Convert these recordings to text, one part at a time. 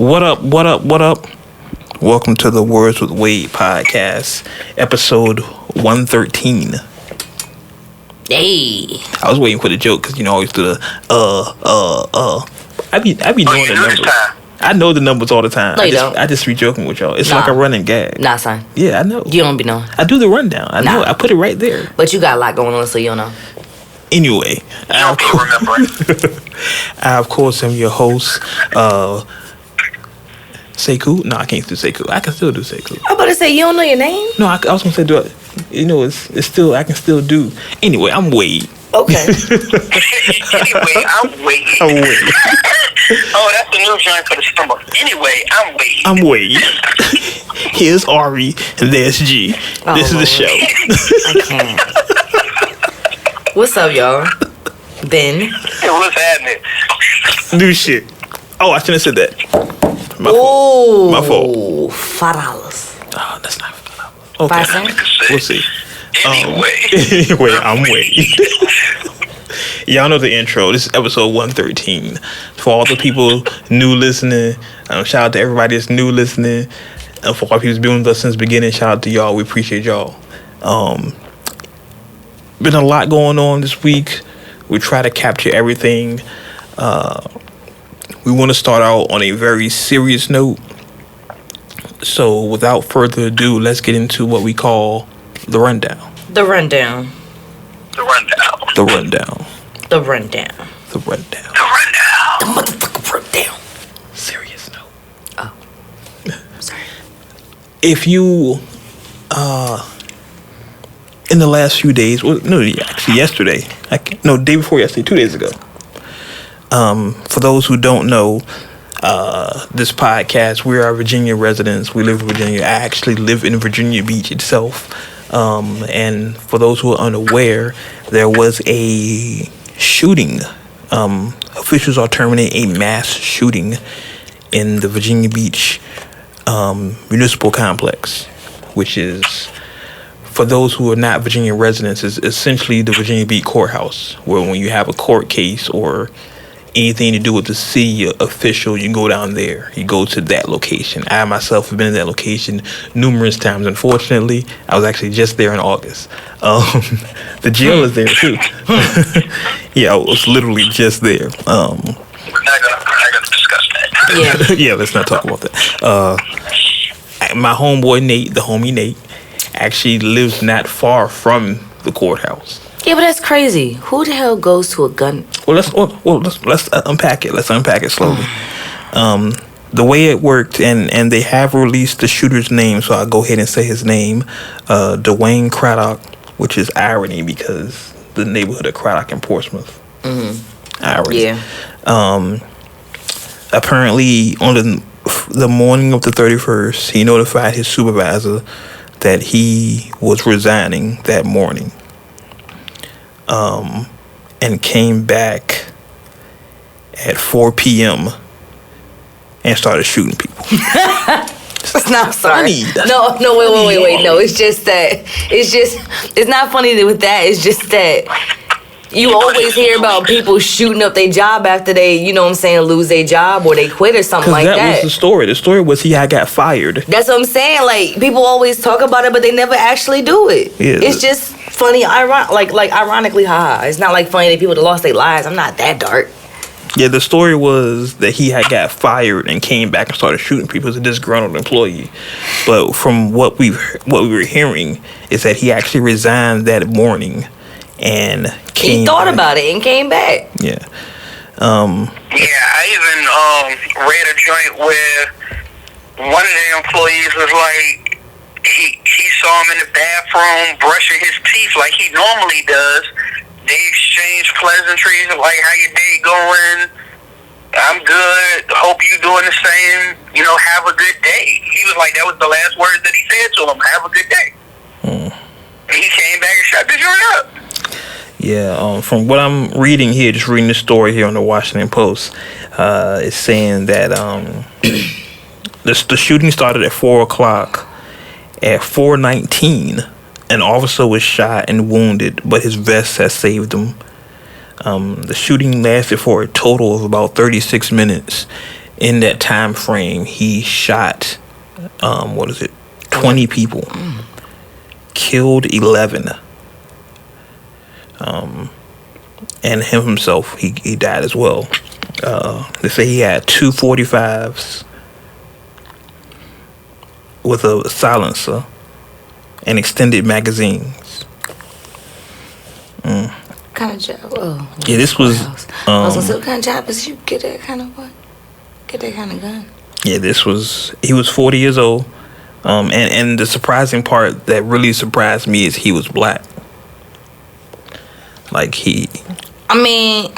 What up? Welcome to the Words with Wade podcast, episode 113. Hey. I was waiting for the joke because, I always do the, I be knowing the numbers. I know the numbers all the time. No, you don't. I just be joking with y'all. It's like a running gag. Nah, son. Yeah, I know. You don't be knowing. I do the rundown. I know. I put it right there. But you got a lot going on, so you don't know. Anyway, I of course am your host, Sekou. No, I can't do Sekou. I can still do Sekou. I'm about to say, you don't know your name? No, I was gonna say do it. It's still, I can still do. Anyway, I'm Wade. Okay. Anyway, I'm Wade. Oh, that's the new joint for the summer. Anyway, I'm Wade. Here's Ari, and there's G. Oh, this is the show. I can't. What's up, y'all? Ben. Hey, what's happening? New shit. Oh, I shouldn't have said that. My fault. $5. Oh, that's not $5. Okay. 5 cents? We'll see. Anyway, I'm Wade. Y'all know the intro. This is episode 113. For all the people new listening, shout out to everybody that's new listening. And for all people who's been with us since the beginning, shout out to y'all. We appreciate y'all. Been a lot going on this week. We try to capture everything. We want to start out on a very serious note. So without further ado, let's get into what we call the rundown. The rundown. the rundown. The rundown. The rundown. The rundown. The rundown. The motherfucking rundown. Serious note. Oh. Sorry. If you, in the last few days, actually yesterday, day before yesterday, 2 days ago. For those who don't know, this podcast, we are Virginia residents. We live in Virginia. I actually live in Virginia Beach itself. And for those who are unaware, there was a shooting. Officials are terminating a mass shooting in the Virginia Beach municipal complex, which is, for those who are not Virginia residents, is essentially the Virginia Beach courthouse, where when you have a court case or anything to do with the city official, you go down there. You go to that location. I myself have been in that location numerous times. Unfortunately, I was actually just there in August. The jail is there too. Yeah, I was literally just there. I gotta discuss that. Yeah. Yeah, let's not talk about that. My homeboy Nate, the homie Nate, actually lives not far from the courthouse. Yeah, but that's crazy. Who the hell goes to a gun? Well, let's unpack it. Let's unpack it slowly. The way it worked, and they have released the shooter's name, so I'll go ahead and say his name, Dwayne Craddock, which is irony because the neighborhood of Craddock in Portsmouth. Mm-hmm. Irony. Yeah. Apparently, on the morning of the 31st, he notified his supervisor that he was resigning that morning. And came back at 4 p.m. and started shooting people. No, sorry. No, wait. No, it's not funny with that. It's just that you always hear about people shooting up their job after they, lose their job or they quit or something like that. That was the story. The story was he had got fired. That's what I'm saying. Like, people always talk about it, but they never actually do it. Yeah. It's just funny, ironically, haha. It's not like funny that people that lost their lives. I'm not that dark. Yeah, the story was that he had got fired and came back and started shooting people as a disgruntled employee. But from what we were hearing is that he actually resigned that morning and came. He thought about it and came back. Yeah. I even read a joint where one of the employees was like, he saw him in the bathroom brushing his teeth like he normally does. They exchanged pleasantries like, how your day going? I'm good. Hope you doing the same. Have a good day. He was like, that was the last words that he said to him. Have a good day. And he came back and shot the joint up. Yeah, from what I'm reading here, just reading the story here on the Washington Post, it's saying that the shooting started at 4 o'clock. At 4:19, an officer was shot and wounded, but his vest has saved him. The shooting lasted for a total of about 36 minutes, in that time frame, he shot 20 people, killed 11, and himself, he died as well. They say he had 2 45s with a silencer and extended magazines. Kind of job. Oh, yeah, this was. I was gonna say, what kind of job is you get that kind of what? Get that kind of gun? Yeah, this was. He was 40 years old, and the surprising part that really surprised me is he was black. Like I mean,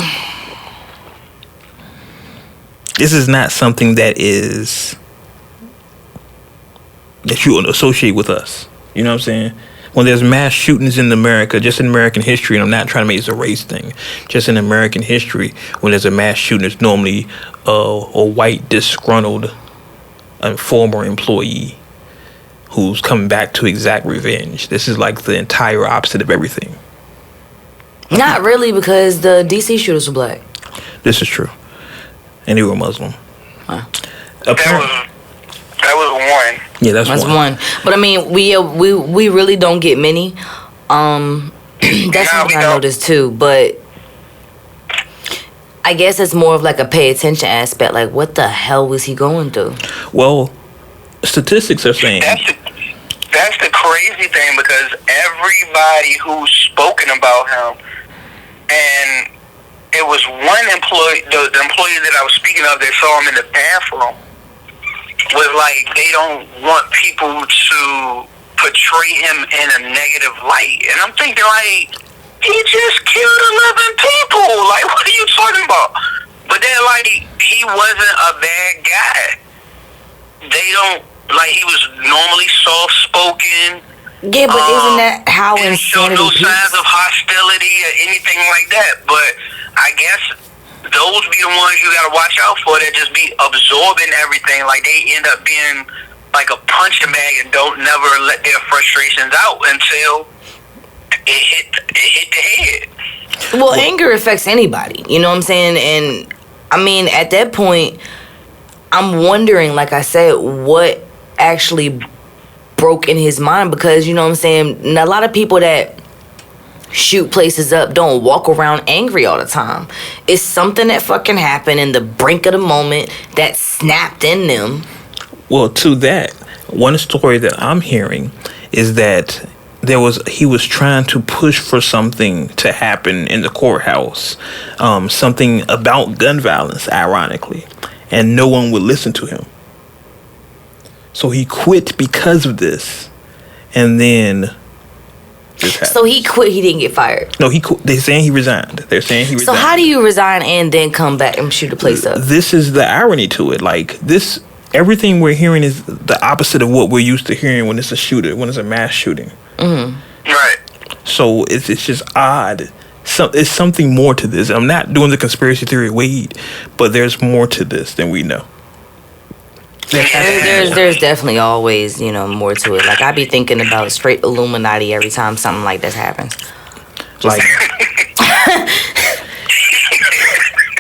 this is not something that you associate with us. You know what I'm saying? When there's mass shootings in America, just in American history, and I'm not trying to make this a race thing, just in American history, when there's a mass shooting, it's normally a white, disgruntled, former employee who's coming back to exact revenge. This is like the entire opposite of everything. not really, because the DC shooters were black. This is true. And they were Muslim. Huh. That was one. Yeah, that's one. But I mean, we really don't get many. That's something I noticed too. But I guess it's more of like a pay attention aspect. Like, what the hell was he going through? Well, statistics are saying that's the crazy thing, because everybody who's spoken about him, and it was one employee, the employee that I was speaking of, they saw him in the bathroom, was like, they don't want people to portray him in a negative light. And I'm thinking, like, he just killed 11 people. Like, what are you talking about? But then, like, he wasn't a bad guy. They don't, like, he was normally soft-spoken. Yeah, but isn't that how insanity showed no signs of hostility or anything like that. But I guess those be the ones you gotta watch out for, that just be absorbing everything. Like, they end up being like a punching bag and don't never let their frustrations out until it hit the head. Well, anger affects anybody, you know what I'm saying? And I mean, at that point, I'm wondering, like I said, what actually broke in his mind, because, you know what I'm saying, a lot of people that shoot places up don't walk around angry all the time. It's something that fucking happened in the brink of the moment that snapped in them. Well, to that, one story that I'm hearing is that he was trying to push for something to happen in the courthouse, something about gun violence, ironically, and no one would listen to him. So he quit because of this, and then so he quit. He didn't get fired. No, he quit. They're saying he resigned. So how do you resign and then come back and shoot a place up? This is the irony to it. Like, this, everything we're hearing is the opposite of what we're used to hearing when it's a shooter, when it's a mass shooting. Mm-hmm. Right. So it's just odd. It's something more to this. I'm not doing the conspiracy theory Wade, but there's more to this than we know. There's definitely always, more to it. Like, I be thinking about straight Illuminati every time something like this happens. Like,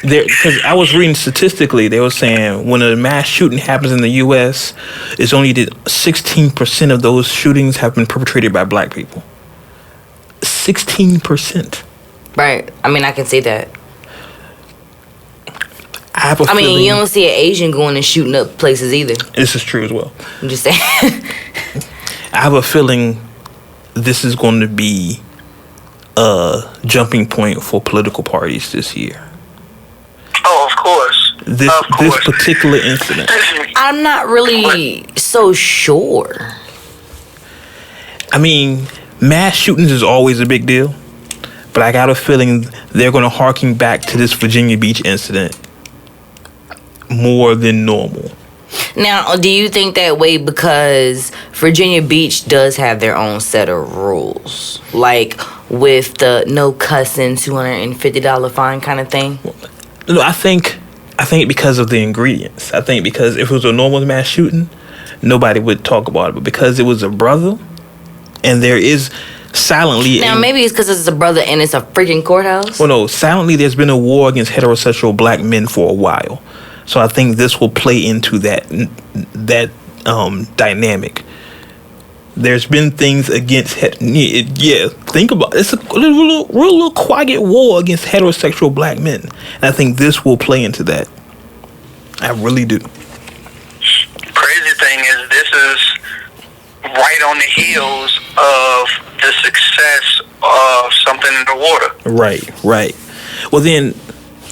because I was reading statistically, they were saying when a mass shooting happens in the U.S., it's only that 16% of those shootings have been perpetrated by black people. 16%. Right. I mean, I can see that. I mean, you don't see an Asian going and shooting up places either. This is true as well. I'm just saying. I have a feeling this is going to be a jumping point for political parties this year. Oh, of course. This particular incident. I'm not really so sure. I mean, mass shootings is always a big deal, but I got a feeling they're going to harken back to this Virginia Beach incident more than normal. Now, do you think that way because Virginia Beach does have their own set of rules? Like with the no cussing, $250 fine kind of thing? No, I think because of the ingredients. I think because if it was a normal mass shooting, nobody would talk about it. But because it was a brother, and there is silently... Now, maybe it's because it's a brother and it's a freaking courthouse? Well, no, silently there's been a war against heterosexual black men for a while. So I think this will play into that dynamic. There's been things against think about it. It's a real quiet war against heterosexual black men, and I think this will play into that. I really do. Crazy thing is, this is right on the heels of the success of Something in the Water. Right. Well then,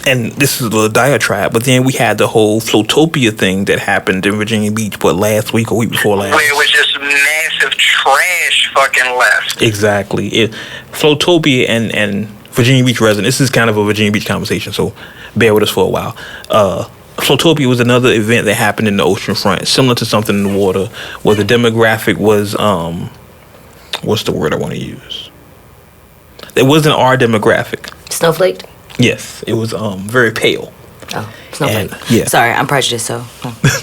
and this is a little diatribe, but then we had the whole Flotopia thing that happened in Virginia Beach, last week or week before last? Where it was just massive trash fucking left. Exactly. Flotopia and Virginia Beach residents, this is kind of a Virginia Beach conversation, so bear with us for a while. Flotopia was another event that happened in the ocean front, similar to Something in the Water, where the demographic was, what's the word I want to use? It wasn't our demographic. Snowflaked? Yes, it was very pale. Oh, snowflake. Yeah. Sorry, I'm prejudiced, so.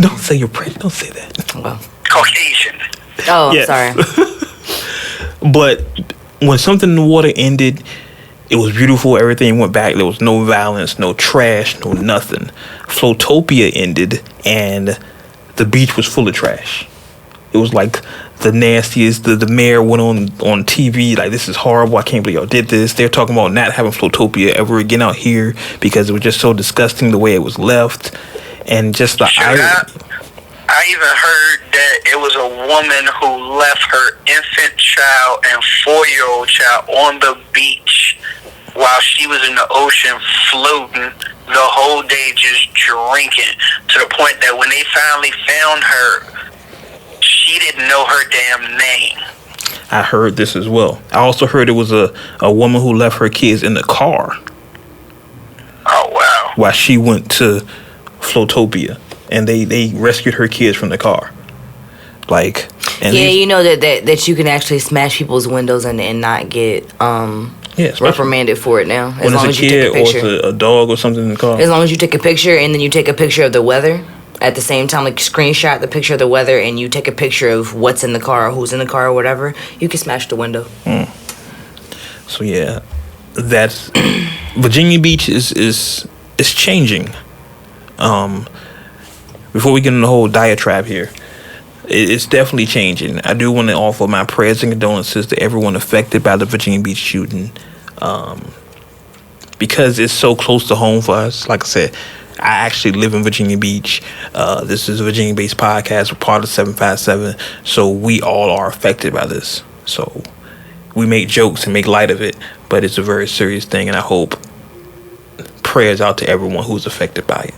Don't say you're prejudiced. Don't say that. Well. Caucasian. Oh, yes. Sorry. But when Something in the Water ended, it was beautiful. Everything went back. There was no violence, no trash, no nothing. Flotopia ended, and the beach was full of trash. It was like the nastiest. The mayor went on TV like, this is horrible. I can't believe y'all did this. They're talking about not having Flotopia ever again out here because it was just so disgusting the way it was left, and just the I even heard that it was a woman who left her infant child and 4-year-old child on the beach while she was in the ocean floating the whole day just drinking, to the point that when they finally found her, she didn't know her damn name. I heard this as well. I also heard it was a woman who left her kids in the car. Oh, wow. While she went to Flotopia, and they rescued her kids from the car. You know that you can actually smash people's windows and not get reprimanded for it now. As long as you take a picture. Or it's a dog or something in the car. As long as you take a picture and then you take a picture of the weather at the same time, like screenshot the picture of the weather and you take a picture of what's in the car or who's in the car or whatever, you can smash the window. So yeah, that's Virginia Beach is changing. Before we get in the whole diatribe here, it's definitely changing. I do want to offer my prayers and condolences to everyone affected by the Virginia Beach shooting, because it's so close to home for us. Like I said, I actually live in Virginia Beach. This is a Virginia-based podcast. We're part of 757, so we all are affected by this. So we make jokes and make light of it, but it's a very serious thing, and I hope prayers out to everyone who's affected by it.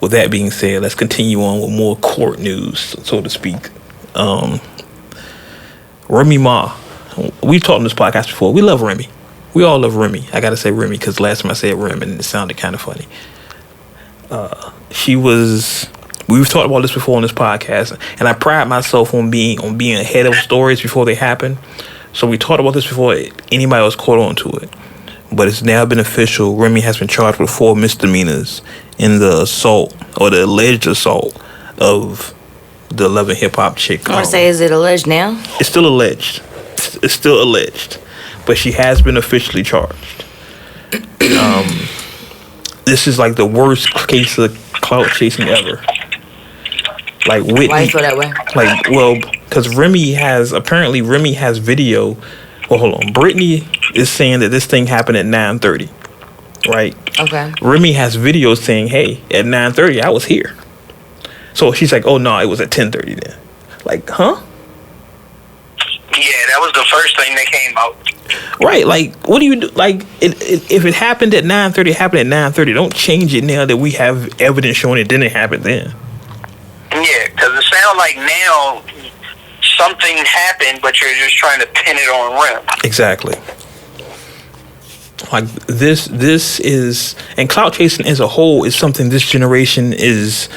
With that being said, let's continue on with more court news, so to speak. Remy Ma. We've talked on this podcast before. We love Remy. We all love Remy. I gotta say Remy because last time I said Remy and it sounded kind of funny. We've talked about this before on this podcast, and I pride myself on being ahead of stories before they happen. So we talked about this before anybody else caught on to it. But it's now been official. Remy has been charged with 4 misdemeanors in the assault, or the alleged assault, of the 11 hip-hop chick. I want to say, is it alleged now? It's still alleged. It's still alleged. But she has been officially charged. This is like the worst case of clout chasing ever. Like Whitney. Why you feel that way? Because Remy has video. Well, hold on. Brittany is saying that this thing happened at 9:30, right? Okay. Remy has videos saying, "Hey, at 9:30, I was here." So she's like, "Oh no, it was at 10:30 then." Like, huh? Yeah, that was the first thing that came out. Right. Like, what do you do? Like, if it happened at 9:30, it happened at 9:30. Don't change it now that we have evidence showing it didn't happen then. Yeah, because it sounds like now something happened, but you're just trying to pin it on Rem. Exactly. Like this is, and clout chasing as a whole is something this generation is,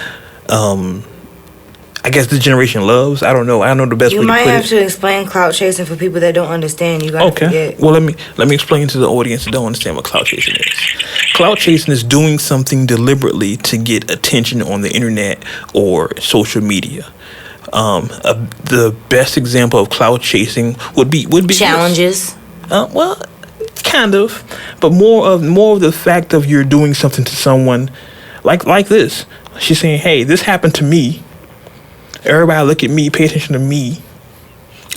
I guess this generation loves. I don't know. I don't know the best way to put it. You might have to explain clout chasing for people that don't understand. You gotta forget. Well, let me explain to the audience that don't understand what clout chasing is. Clout chasing is doing something deliberately to get attention on the internet or social media. The best example of clout chasing would be challenges. kind of, but more of the fact of you're doing something to someone like this. She's saying, hey, this happened to me. Everybody look at me, pay attention to me.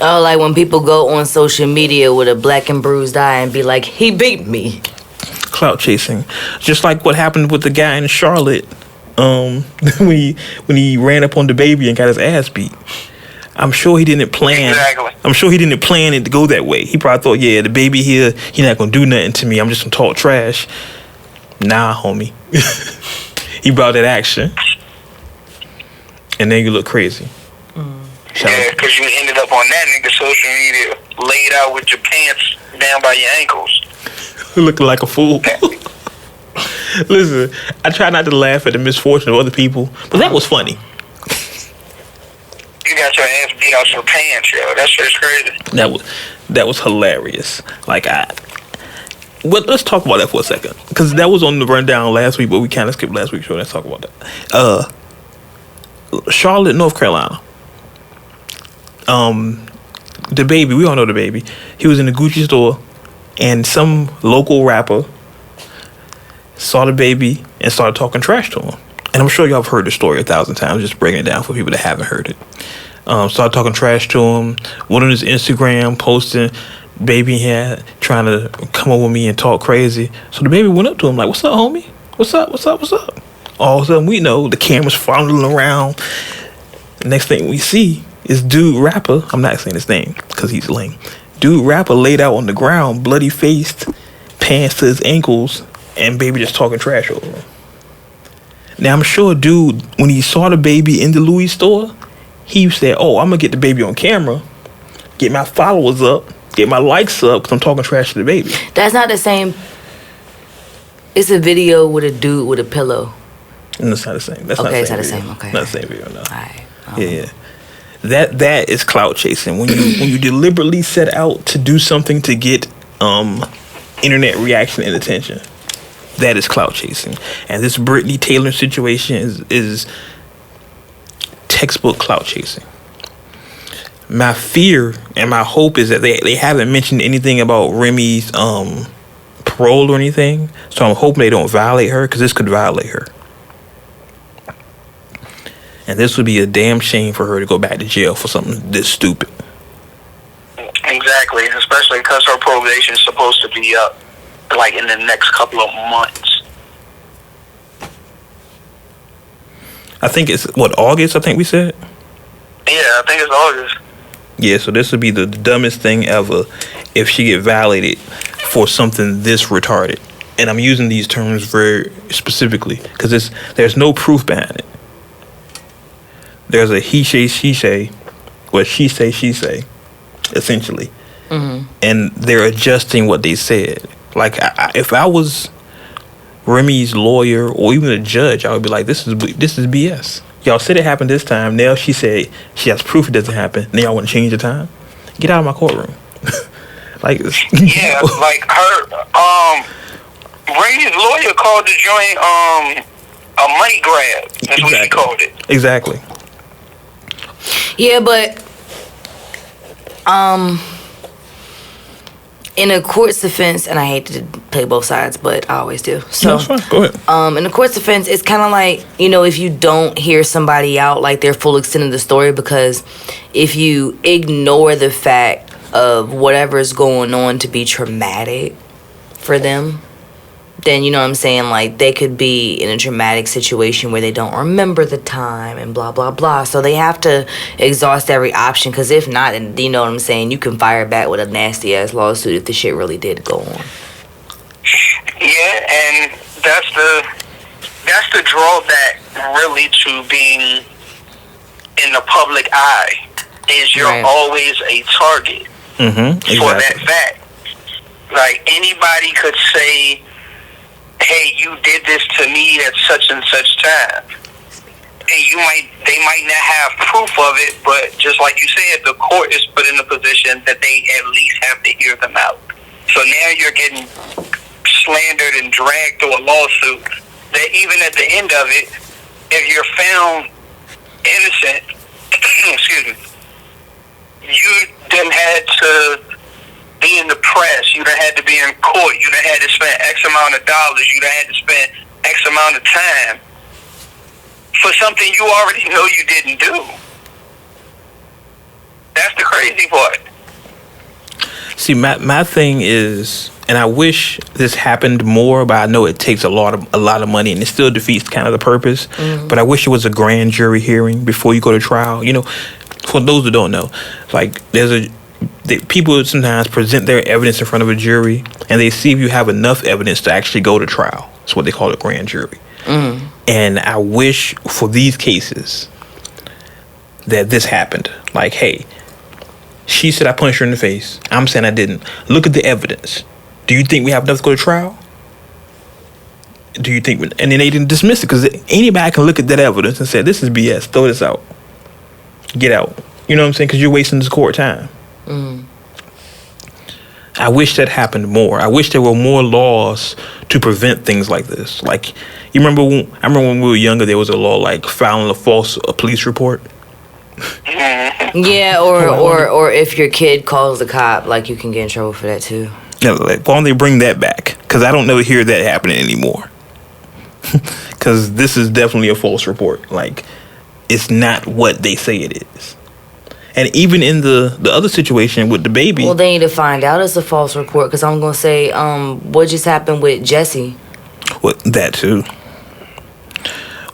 Oh, like when people go on social media with a black and bruised eye and be like, he beat me. Clout chasing. Just like what happened with the guy in Charlotte when he ran up on DaBaby and got his ass beat. I'm sure he didn't plan. Exactly. I'm sure he didn't plan it to go that way. He probably thought, yeah, DaBaby here, he not gonna do nothing to me. I'm just gonna talk trash. Nah, homie. He brought that action. And then you look crazy. Yeah, because you ended up on that nigga social media, laid out with your pants down by your ankles. Looking like a fool. Listen, I try not to laugh at the misfortune of other people, but that was funny. You got your ass beat out your pants, yo. That shit's crazy. That was hilarious. Like well, let's talk about that for a second, because that was on the rundown last week, but we kind of skipped last week, so let's talk about that. Charlotte, North Carolina. DaBaby, we all know DaBaby. He was in the Gucci store, and some local rapper saw DaBaby and started talking trash to him. And I'm sure y'all have heard the story 1,000 times, just breaking it down for people that haven't heard it. Started talking trash to him. Went on his Instagram, posting Baby here trying to come over me and talk crazy. So DaBaby went up to him like, "What's up, homie? What's up? What's up? What's up?" All of a sudden, we know the camera's fondling around. The next thing we see is dude rapper. I'm not saying his name because he's lame. Dude rapper laid out on the ground, bloody faced, pants to his ankles, and Baby just talking trash over him. Now I'm sure dude, when he saw DaBaby in the Louis store, he said, "Oh, I'm gonna get DaBaby on camera, get my followers up, get my likes up, because I'm talking trash to DaBaby." That's not the same. It's a video with a dude with a pillow. And it's not the same. That's okay, not it's the not the same same. Okay, not the same video. No. All right. Yeah. That is clout chasing. When you deliberately set out to do something to get internet reaction and attention, that is clout chasing. And this Brittany Taylor situation is textbook clout chasing. My fear and my hope is that they haven't mentioned anything about Remy's parole or anything. So I'm hoping they don't violate her, because this could violate her. And this would be a damn shame for her to go back to jail for something this stupid. Exactly, especially because her probation is supposed to be up like in the next couple of months. I think it's, August, I think we said? Yeah, I think it's August. Yeah, so this would be the dumbest thing ever if she get violated for something this retarded. And I'm using these terms very specifically because there's no proof behind it. There's a he say, she say, what she say, essentially. Mm-hmm. And they're adjusting what they said. Like, if I was Remy's lawyer or even a judge, I would be like, this is BS. Y'all said it happened this time. Now she said she has proof it doesn't happen. Now y'all want to change the time? Get out of my courtroom. Like, yeah, like her, Remy's lawyer called the joint a money grab. That's what she called it. Exactly. Yeah, but in a court's defense, and I hate to play both sides, but I always do. So, no, go ahead. In a court's defense, it's kind of like, if you don't hear somebody out like their full extent of the story, because if you ignore the fact of whatever's going on to be traumatic for them, then, you know what I'm saying, like, they could be in a traumatic situation where they don't remember the time and blah, blah, blah. So they have to exhaust every option, because if not, then, you know what I'm saying, you can fire back with a nasty-ass lawsuit if the shit really did go on. Yeah, and that's the drawback, really, to being in the public eye, is you're always a target for that fact. Like, anybody could say, hey, you did this to me at such and such time. And they might not have proof of it, but just like you said, the court is put in a position that they at least have to hear them out. So now you're getting slandered and dragged through a lawsuit that even at the end of it, if you're found innocent, excuse me, you then had to be in the press. You done had to be in court. You done had to spend X amount of dollars. You done had to spend X amount of time for something you already know you didn't do. That's the crazy part. See, my thing is, and I wish this happened more, but I know it takes a lot of money, and it still defeats kind of the purpose. Mm-hmm. But I wish it was a grand jury hearing before you go to trial. You know, for those who don't know, like people sometimes present their evidence in front of a jury, and they see if you have enough evidence to actually go to trial. That's what they call a grand jury. Mm-hmm. And I wish for these cases that this happened. Like, hey, she said I punched her in the face. I'm saying I didn't. Look at the evidence. Do you think we have enough to go to trial? Do you think? And then they didn't dismiss it because anybody can look at that evidence and say, this is BS. Throw this out. Get out. You know what I'm saying? Because you're wasting this court time. Mm. I wish that happened more. I wish there were more laws to prevent things like this. Like, I remember when we were younger, there was a law like filing a false police report. Yeah, or if your kid calls the cop, like, you can get in trouble for that too. Yeah, like, why don't they bring that back? Because I don't hear that happening anymore. Because this is definitely a false report. Like, it's not what they say it is. And even in the other situation with DaBaby, well, they need to find out it's a false report. Because I'm gonna say, what just happened with Jesse? Well, that too.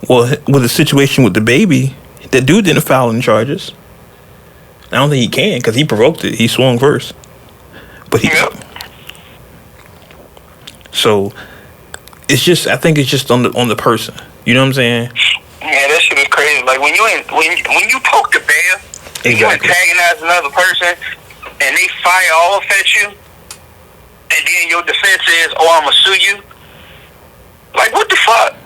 Well, with the situation with DaBaby, that dude didn't file any charges. I don't think he can because he provoked it. He swung first, but he. Yep. So it's just, I think it's just on the person. You know what I'm saying? Yeah, that shit is crazy. Like when you poke the bear. Exactly. You antagonize another person, and they fire off at you, and then your defense is, "Oh, I'm gonna sue you." Like, what the fuck?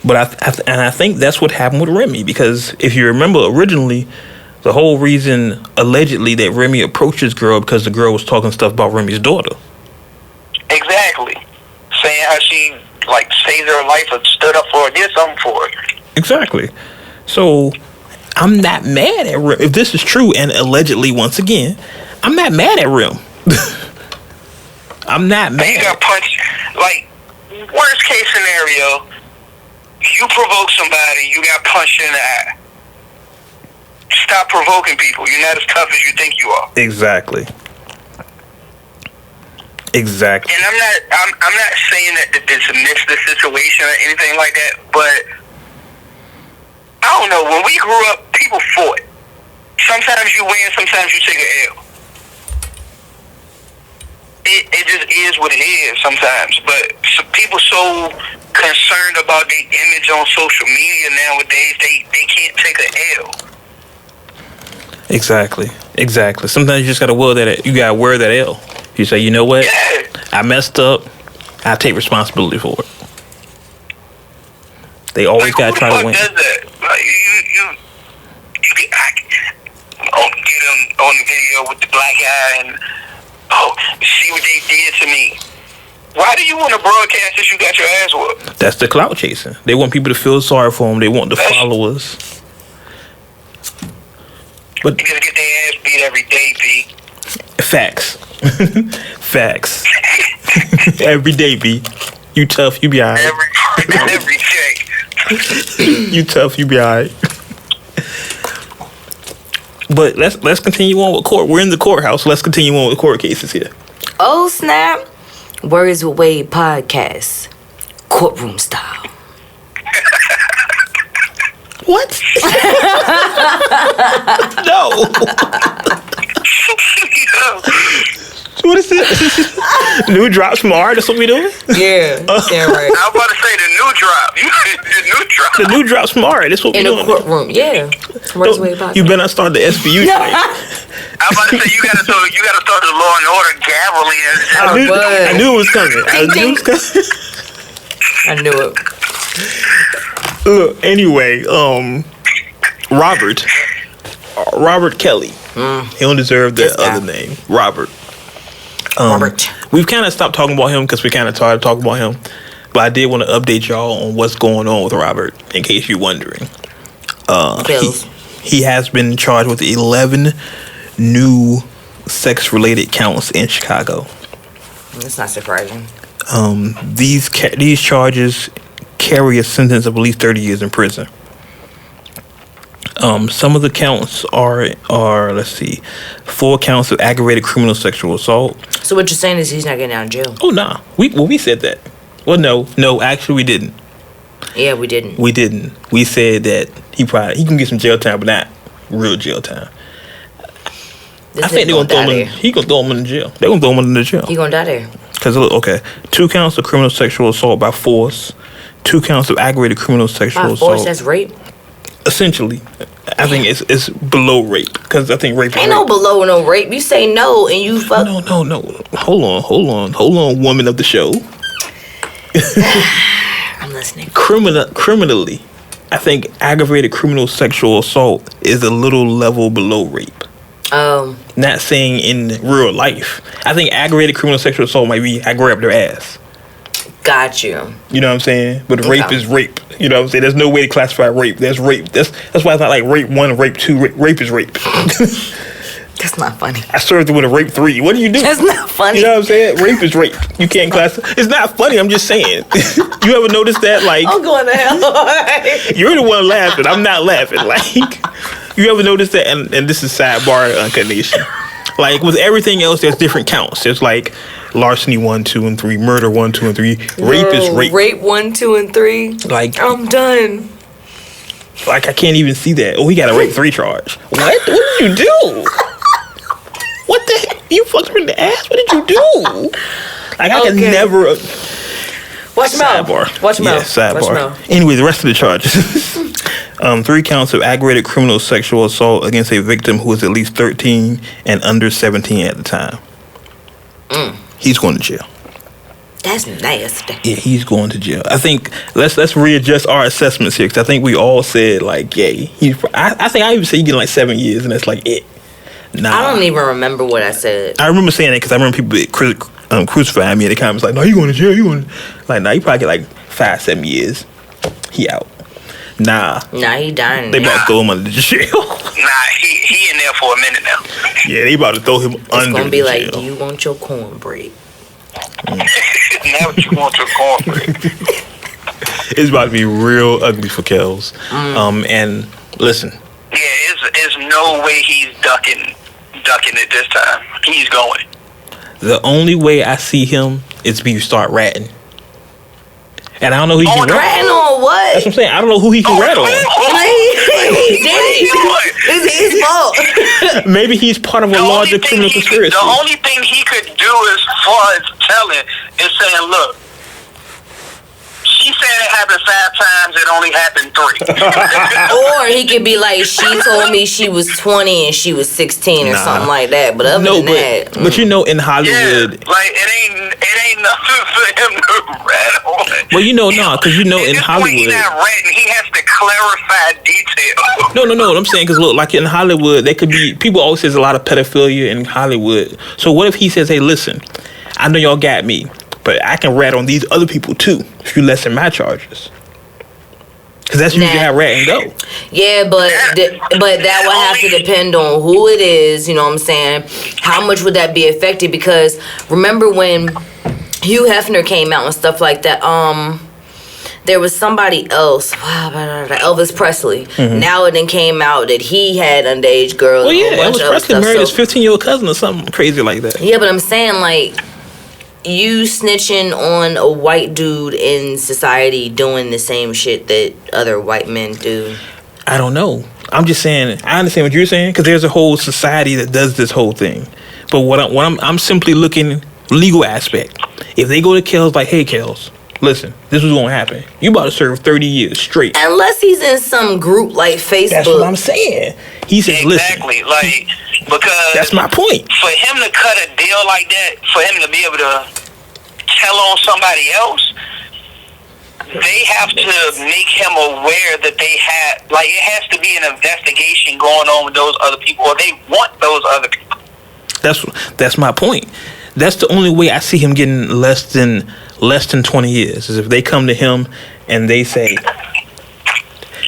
But I think that's what happened with Remy, because if you remember originally, the whole reason allegedly that Remy approached this girl because the girl was talking stuff about Remy's daughter. Exactly, saying how she like saved her life or stood up for her, did something for her. Exactly. So I'm not mad at Rem. If this is true, and allegedly once again, I'm not mad at Rem. I'm not mad. You got punched. Like, worst case scenario, you provoke somebody, you got punched in the eye. Stop provoking people. You're not as tough as you think you are. Exactly. Exactly. And I'm not saying that to dismiss the situation or anything like that, but I don't know. When we grew up, people fought. Sometimes you win, sometimes you take an L. It just is what it is sometimes. But people so concerned about their image on social media nowadays, they can't take an L. Exactly. Sometimes you just gotta wear that L. You say, you know what? Yeah. I messed up. I take responsibility for it. They always gotta try to win. Does that? Like, you get on the video with the black eye and see what they did to me. Why do you want to broadcast that you got your ass whooped? That's the clout chasing. They want people to feel sorry for them. They want the followers. But you gotta get their ass beat every day, B. Facts. Facts. Every day, B. You tough, you be alright. Every day. You tough, you be alright. But let's continue on with court. We're in the courthouse. So let's continue on with court cases here. Oh snap! Words with Wade podcast, courtroom style. What? No. What is this? New drops from art? That's what we doing? Yeah. Yeah, right. I was about to say the new drop. The new drop. The new drops from art. That's what we doing. In the courtroom. Yeah. Words with Wade podcast. You better not start the SBU thing. I was about to say you gotta start the Law and Order gaveling. I knew it was coming. I knew it. Look, anyway, Robert Kelly. He don't deserve that other name, Robert. Robert. We've kind of stopped talking about him because we kind of tired of talking about him. But I did want to update y'all on what's going on with Robert, in case you're wondering. He has been charged with 11 new sex-related counts in Chicago. That's not surprising. These charges carry a sentence of at least 30 years in prison. Some of the counts are let's see, 4 counts of aggravated criminal sexual assault. So what you're saying is he's not getting out of jail? Oh, nah. We said that. Well, no, actually we didn't. Yeah, we didn't. We didn't. We said that he can get some jail time, but not real jail time. I think they're gonna throw him. He gonna throw him in jail. They're gonna throw him in the jail. He gonna die there. Cause okay, 2 counts of criminal sexual assault by force, 2 counts of aggravated criminal sexual assault. By force, that's rape. Essentially, I think it's below rape, because I think rape. Ain't no below no rape. You say no and you fuck. No. Hold on, woman of the show. I'm listening. Criminally, I think aggravated criminal sexual assault is a little level below rape. Not saying in real life. I think aggravated criminal sexual assault might be I grabbed their ass. Got you. You know what I'm saying? But rape is rape. You know what I'm saying? There's no way to classify rape. There's rape. That's why it's not like rape 1, rape 2. Rape is rape. That's not funny. I served it with a rape 3. What do you do? That's not funny. You know what I'm saying? Rape is rape. You can't classify. It's not funny. I'm just saying. You ever notice that? Like, I'm going to hell. You're the one laughing. I'm not laughing. Like, you ever notice that? And this is sidebar Uncut Nation. Like, with everything else, there's different counts. There's like larceny 1, 2, and 3, murder 1, 2, and 3. Rape is rape. Rape 1, 2, and 3. Like, I'm done. Like, I can't even see that. Oh, he got a rape 3 charge. What? What did you do? What the heck? You fucked her in the ass? What did you do? Like, I could never. Watch him out. Watch him out. Yeah, sidebar. Anyway, the rest of the charges. 3 counts of aggravated criminal sexual assault against a victim who was at least 13 and under 17 at the time. He's going to jail. That's nasty. Yeah, he's going to jail. I think let's readjust our assessments here, because I think we all said like, yeah, I think I even said you get like 7 years, and that's like it. Nah, I don't even remember what I said. I remember saying that because I remember people crucifying me in the comments like, no, you going to jail? You going like, nah, you probably get like 5-7 years. He out. Nah, he dying. They about to throw him under the jail. Nah, he in there for a minute now. Yeah, they about to throw him under the jail. It's gonna be like, do you want your cornbread? Now you want your cornbread. It's about to be real ugly for Kels. And listen. Yeah, it's no way he's ducking it this time. He's going. The only way I see him is if you start ratting. And I don't know who he can rat on. Ratting on what? That's what I'm saying. I don't know who he can rat on. It's his fault. Maybe he's part of a larger criminal conspiracy. The only thing he could do as far as telling is saying, look, she said it happened 5 times, it only happened 3. Or he could be like, she told me she was 20 and she was 16 or something like that. But other than that. But you know, in Hollywood. Yeah, like, it ain't nothing for him to rat on. Well, you know, because you know, in Hollywood. He's not ratting, he has to clarify details. No, what I'm saying, because look, like in Hollywood, there could be, people always say there's a lot of pedophilia in Hollywood. So what if he says, hey, listen, I know y'all got me, but I can rat on these other people too if you lessen my charges. Because that's usually how ratting go. Yeah, but that would have to depend on who it is, you know what I'm saying? How much would that be affected? Because remember when Hugh Hefner came out and stuff like that, there was somebody else, Elvis Presley. Mm-hmm. Now it then came out that he had underage girls. Well, yeah, Elvis Presley married his 15-year-old cousin or something crazy like that. Yeah, but I'm saying, like, you snitching on a white dude in society doing the same shit that other white men do. I don't know. I'm just saying, I understand what you're saying, because there's a whole society that does this whole thing. But I'm simply looking legal aspect. If they go to Kels like, hey, Kels, listen, this was going to happen. You about to serve 30 years straight. Unless he's in some group like Facebook. That's what I'm saying. He says, exactly, like, because that's my point. For him to cut a deal like that, for him to be able to tell on somebody else, they have to make him aware that they had, like, it has to be an investigation going on with those other people, or they want those other people. That's my point. That's the only way I see him getting less than 20 years, is if they come to him and they say,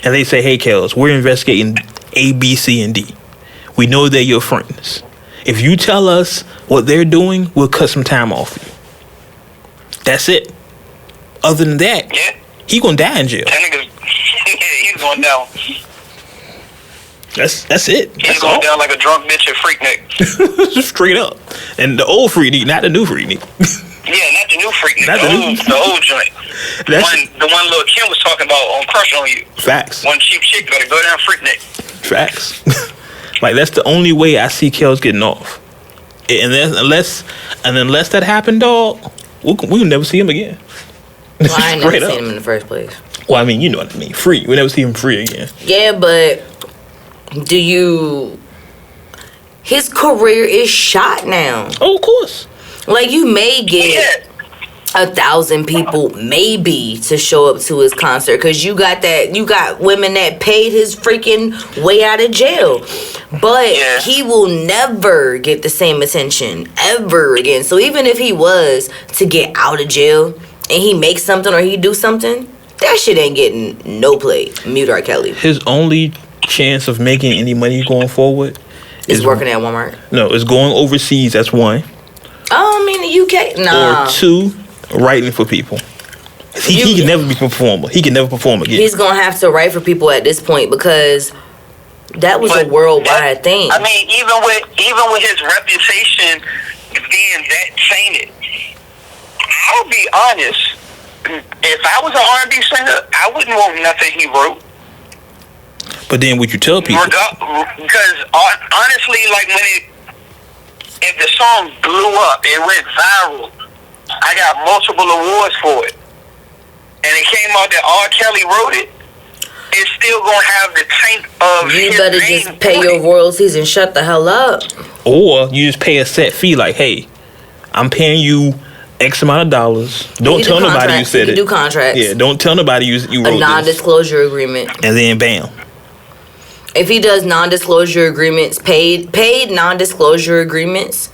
hey, Kels, we're investigating A, B, C, and D. We know they're your friends. If you tell us what they're doing, we'll cut some time off you. That's it. Other than that, he gonna die in jail. That nigga, he's going down. That's it. He's going down like a drunk bitch at Freaknik. Straight up. And the old Freaknik, not the new Freaknik. Yeah, not the new Freaknik. The old joint. The one Lil' Kim was talking about on Crush on You. Facts. One cheap chick gotta go down Freaknik. Facts. Like, that's the only way I see Kels getting off. And unless that happened, dog, we'll never see him again. Well, I ain't never seen him in the first place. Well, I mean, you know what I mean. Free. We never see him free again. Yeah, but his career is shot now. Oh, of course. Like, you may get 1,000 people maybe to show up to his concert because you got women that paid his freaking way out of jail, but he will never get the same attention ever again. So even if he was to get out of jail and he makes something or he do something, that shit ain't getting no play. Mute R. Kelly. His only chance of making any money going forward is working at Walmart. No, it's going overseas. That's one. Oh, I mean the UK. Nah. Or two, writing for people. He can never be a performer. He can never perform again. He's gonna have to write for people at this point because that was a worldwide thing. I mean, even with his reputation being that tainted, I'll be honest. If I was an R&B singer, I wouldn't want nothing he wrote. But then would you tell people? Because honestly, like if the song blew up, it went viral. I got multiple awards for it, and it came out that R. Kelly wrote it. It's still gonna have the taint of you his better name just pay your royalties and shut the hell up. Or you just pay a set fee, like, hey, I'm paying you X amount of dollars. Don't tell nobody you said it. Do contracts. Yeah, don't tell nobody you wrote a non-disclosure agreement. And then bam. If he does non-disclosure agreements, paid non-disclosure agreements,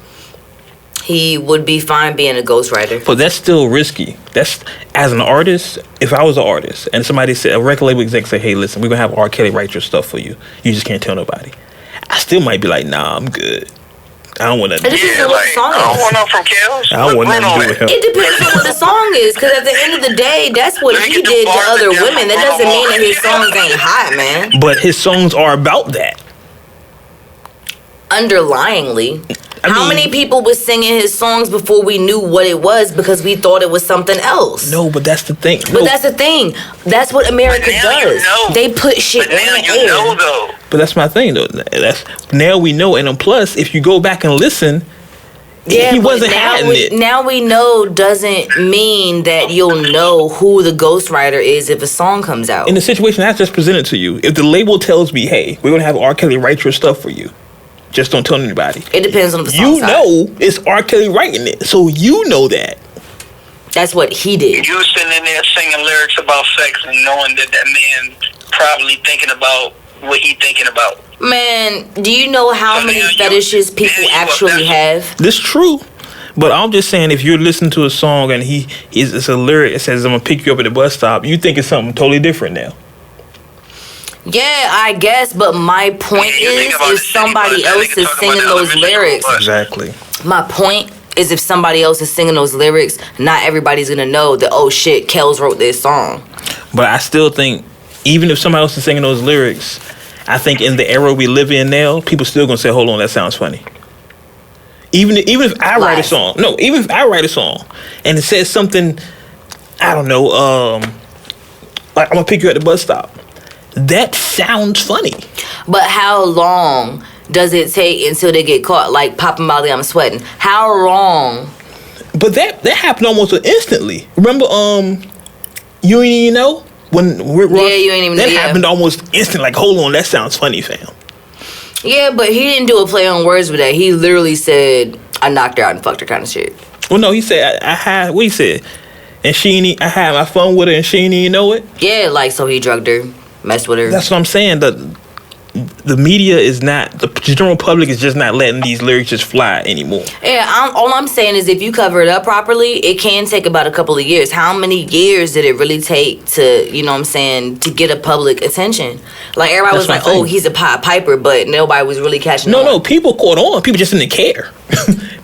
he would be fine being a ghostwriter. But that's still risky. That's, as an artist, if I was an artist and somebody said, a record label exec say, hey, listen, we're going to have R. Kelly write your stuff for you. You just can't tell nobody. I still might be like, nah, I'm good. I don't want to do it. I don't want no from Kels. I don't want nothing to do with him. It depends on what the song is, because at the end of the day, that's what he did to other women. That doesn't mean that his songs ain't hot, man. But his songs are about that. Underlyingly. How many people was singing his songs before we knew what it was because we thought it was something else? No, but that's the thing. But that's the thing. That's what America does. They put shit in the air. But that's my thing, though. Now we know. And plus, if you go back and listen, he wasn't having it. Now we know doesn't mean that you'll know who the ghostwriter is if a song comes out. In the situation I just presented to you, if the label tells me, hey, we're going to have R. Kelly write your stuff for you, just don't tell anybody. It depends on the song. You know it's R. Kelly writing it, so you know that. That's what he did. You sitting in there singing lyrics about sex and knowing that man probably thinking about what he thinking about. Man, do you know how many fetishes people actually have? This is true. But I'm just saying, if you're listening to a song and it's a lyric that says, I'm going to pick you up at the bus stop, you think it's something totally different now. Yeah, I guess, but my point is if somebody else is singing those lyrics. Exactly. My point is if somebody else is singing those lyrics, not everybody's going to know that, oh shit, Kels wrote this song. But I still think, even if somebody else is singing those lyrics, I think in the era we live in now, people still going to say, hold on, that sounds funny. Even if I write a song. No, even if I write a song and it says something, I don't know, like I'm going to pick you at the bus stop. That sounds funny. But how long does it take until they get caught? Like, Papa Molly, I'm sweating. How long? But that happened almost instantly. Remember, You Ain't Even Know? When Rick Ross, You Ain't Even Know. That happened almost instantly. Like, hold on, that sounds funny, fam. Yeah, but he didn't do a play on words with that. He literally said, I knocked her out and fucked her kind of shit. Well, no, he said, I had, what he said? And I had my fun with her and she didn't even know it? Yeah, like, so he drugged her. Messed with her. That's what I'm saying. the media is not, the general public is just not letting these lyrics just fly anymore. Yeah, all I'm saying is if you cover it up properly, it can take about a couple of years. How many years did it really take to, you know what I'm saying, to get a public attention? Like, everybody was like, oh, he's a piper, but nobody was really catching on. No, people caught on. People just didn't care.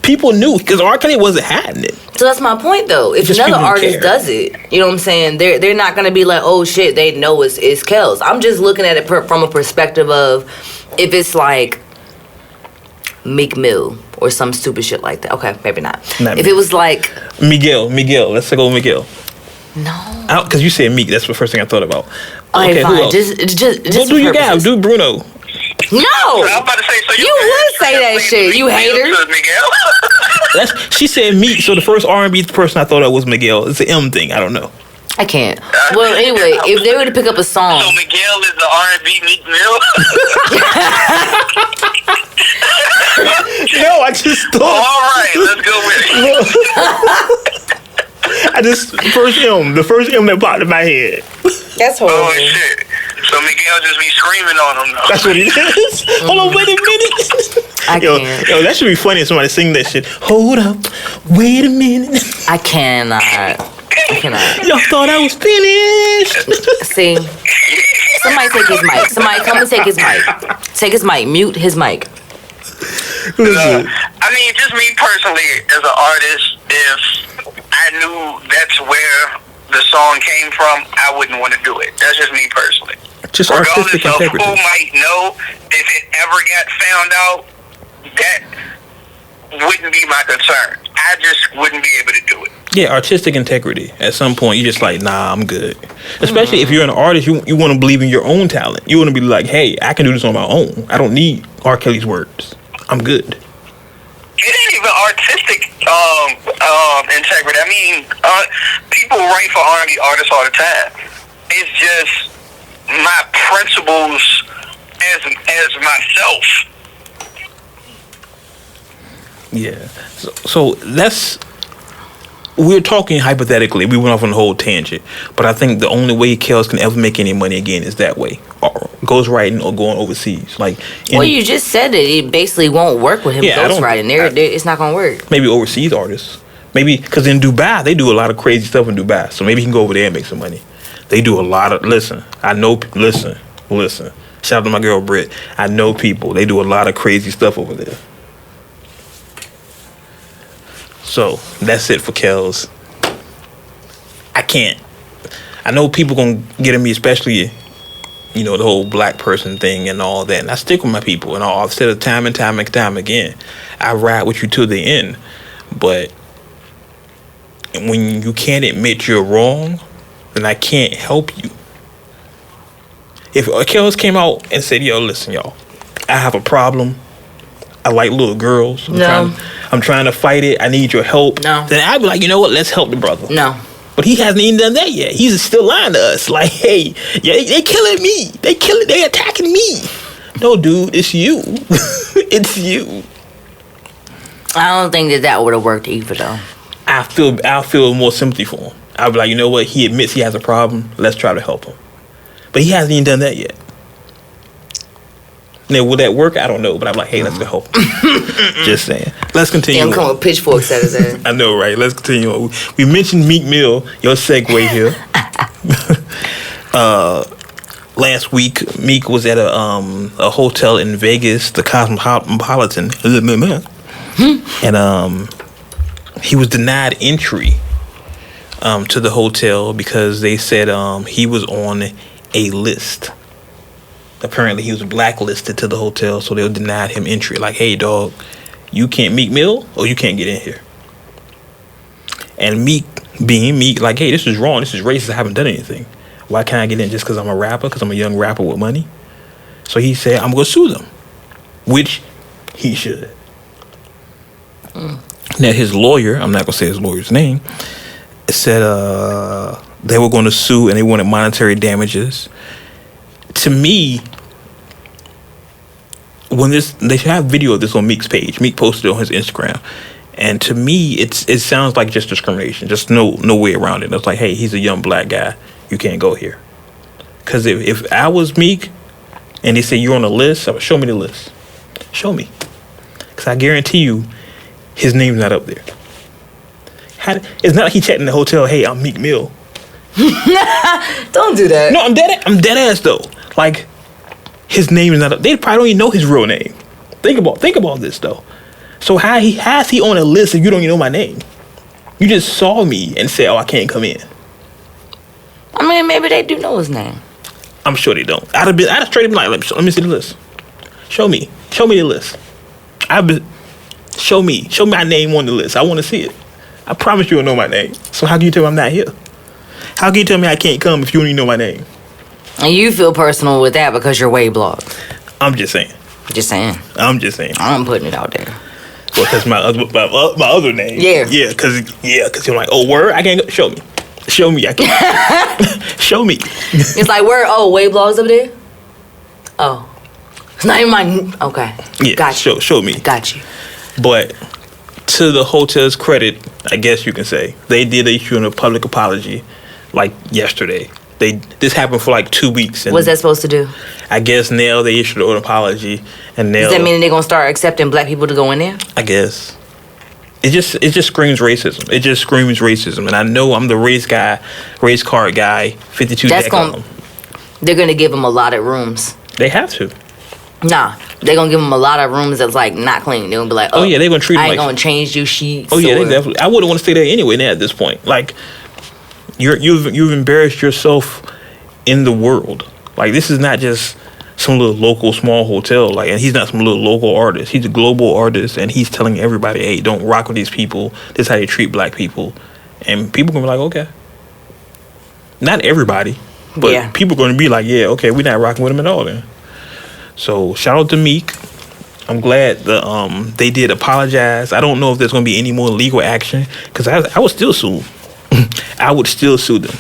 People knew, because R. Kelly wasn't hiding it. So that's my point, though. If just another artist does it, you know what I'm saying, they're not going to be like, oh, shit, they know it's Kels. I'm just looking at it from a perspective of if it's like Meek Mill or some stupid shit like that. Okay, maybe not. If it was like Miguel, let's go Miguel. No, because you said Meek. That's the first thing I thought about. Okay, fine. Who else? Just do you guys do Bruno? No, I'm about to say, so you would say that shit. You hater. She said Meek, so the first R&B person I thought of was Miguel. It's an M thing. I don't know. I can't. Well, anyway, if they were to pick up a song, so Miguel is the R&B Meek Mill. No, I just thought. All right, let's go with it. The first M that popped in my head. That's horrible. Oh shit! So Miguel just be screaming on him though. That's what he is. Hold on, wait a minute. I can't. Yo, that should be funny if somebody sing that shit. Hold up, wait a minute. I cannot. Y'all thought I was finished. See, somebody take his mic. Somebody come and take his mic. Take his mic. Mute his mic. I mean, just me personally, as an artist, if I knew that's where the song came from, I wouldn't want to do it. That's just me personally. Just regardless artistic of integrity. who might know, if it ever got found out, that wouldn't be my concern. I just wouldn't be able to do it. Yeah, artistic integrity. At some point, you're just like, nah, I'm good. Especially if you're an artist, you want to believe in your own talent. You want to be like, hey, I can do this on my own. I don't need R. Kelly's words. I'm good. It ain't even artistic integrity. I mean, people write for R&B artists all the time. It's just my principles as myself. Yeah. So that's, we're talking hypothetically. We went off on a whole tangent, but I think the only way Kels can ever make any money again is that way, or ghostwriting or going overseas. Like, well, you just said it basically won't work with him ghostwriting. It's not gonna work. Maybe overseas artists. Maybe because in Dubai they do a lot of crazy stuff in Dubai, so maybe he can go over there and make some money. They do a lot of listen. Shout out to my girl Britt. I know people. They do a lot of crazy stuff over there. So that's it for Kels. I can't. I know people gonna get at me, especially, you know, the whole black person thing and all that. And I stick with my people, and I've said it time and time again. I ride with you to the end, but when you can't admit you're wrong, then I can't help you. If Kels came out and said, "Yo, listen, y'all, I have a problem. I like little girls. I'm trying to fight it. I need your help." No. Then I'd be like, you know what? Let's help the brother. No. But he hasn't even done that yet. He's still lying to us. Like, hey, yeah, they killing me. They attacking me. No, dude, it's you. It's you. I don't think that would have worked either, though. I'll feel more sympathy for him. I'll be like, you know what? He admits he has a problem. Let's try to help him. But he hasn't even done that yet. Now, will that work? I don't know. But I'm like, hey, let's go help him. Just saying. Let's continue. Damn, come with pitchforks at his ass. I know, right? Let's continue on. We mentioned Meek Mill. Your segue here. Last week, Meek was at a hotel in Vegas, the Cosmopolitan, and he was denied entry to the hotel because they said he was on a list. Apparently, he was blacklisted to the hotel, so they denied him entry. Like, hey, dog, you can't Meek Mill, or you can't get in here. And Meek, being Meek, like, hey, this is wrong. This is racist. I haven't done anything. Why can't I get in just because I'm a rapper, because I'm a young rapper with money? So he said, I'm going to sue them, which he should. Now, his lawyer, I'm not going to say his lawyer's name, said they were going to sue and they wanted monetary damages. To me, when they should have video of this on Meek's page. Meek posted it on his Instagram, and to me, it sounds like just discrimination. Just no way around it. It's like, hey, he's a young black guy. You can't go here. Because if I was Meek, and they say you're on a list, show me the list. Show me. Because I guarantee you, his name's not up there. It's not like he checked in the hotel, hey, I'm Meek Mill. Don't do that. No, I'm dead ass though. Like, his name is not up. They probably don't even know his real name. Think about this though. So how is he on a list if you don't even know my name? You just saw me and said, oh, I can't come in. I mean, maybe they do know his name. I'm sure they don't. I'd have straight up like, let me see the list. Show me the list. Show me my name on the list. I want to see it. I promise you don't know my name. So how can you tell me I'm not here? How can you tell me I can't come if you don't even know my name? And you feel personal with that because you're Wade blog. I'm just saying. I'm just saying. I'm putting it out there. Well, because my other name. Yeah, because you're like, oh, word? I can't go. Show me. I can't. Show me. It's like, where? Oh, Wade blog's up there? Oh. It's not even my... Okay. Yeah, got you. Show me. Got you. But to the hotel's credit, I guess you can say, they did issue a public apology like yesterday. This happened for like 2 weeks. And what's that supposed to do? I guess now they issued an apology, and now... Does that mean they're gonna start accepting black people to go in there? I guess. It just screams racism. It just screams racism, and I know I'm the race card guy. 52. They're gonna give them a lot of rooms. They have to. Nah, they're gonna give them a lot of rooms that's like not clean. They're gonna be like, oh yeah, they're gonna treat them like... I ain't gonna change your sheets. Oh yeah, they definitely... I wouldn't want to stay there anyway now at this point. Like, you've embarrassed yourself in the world. Like, this is not just some little local small hotel. Like, and he's not some little local artist. He's a global artist, and he's telling everybody, hey, don't rock with these people. This is how they treat black people. And people gonna be like, okay. Not everybody, but people gonna be like, yeah, okay, we're not rocking with him at all then. So shout out to Meek. I'm glad they did apologize. I don't know if there's gonna be any more legal action, because I would still sue. I would still sue them.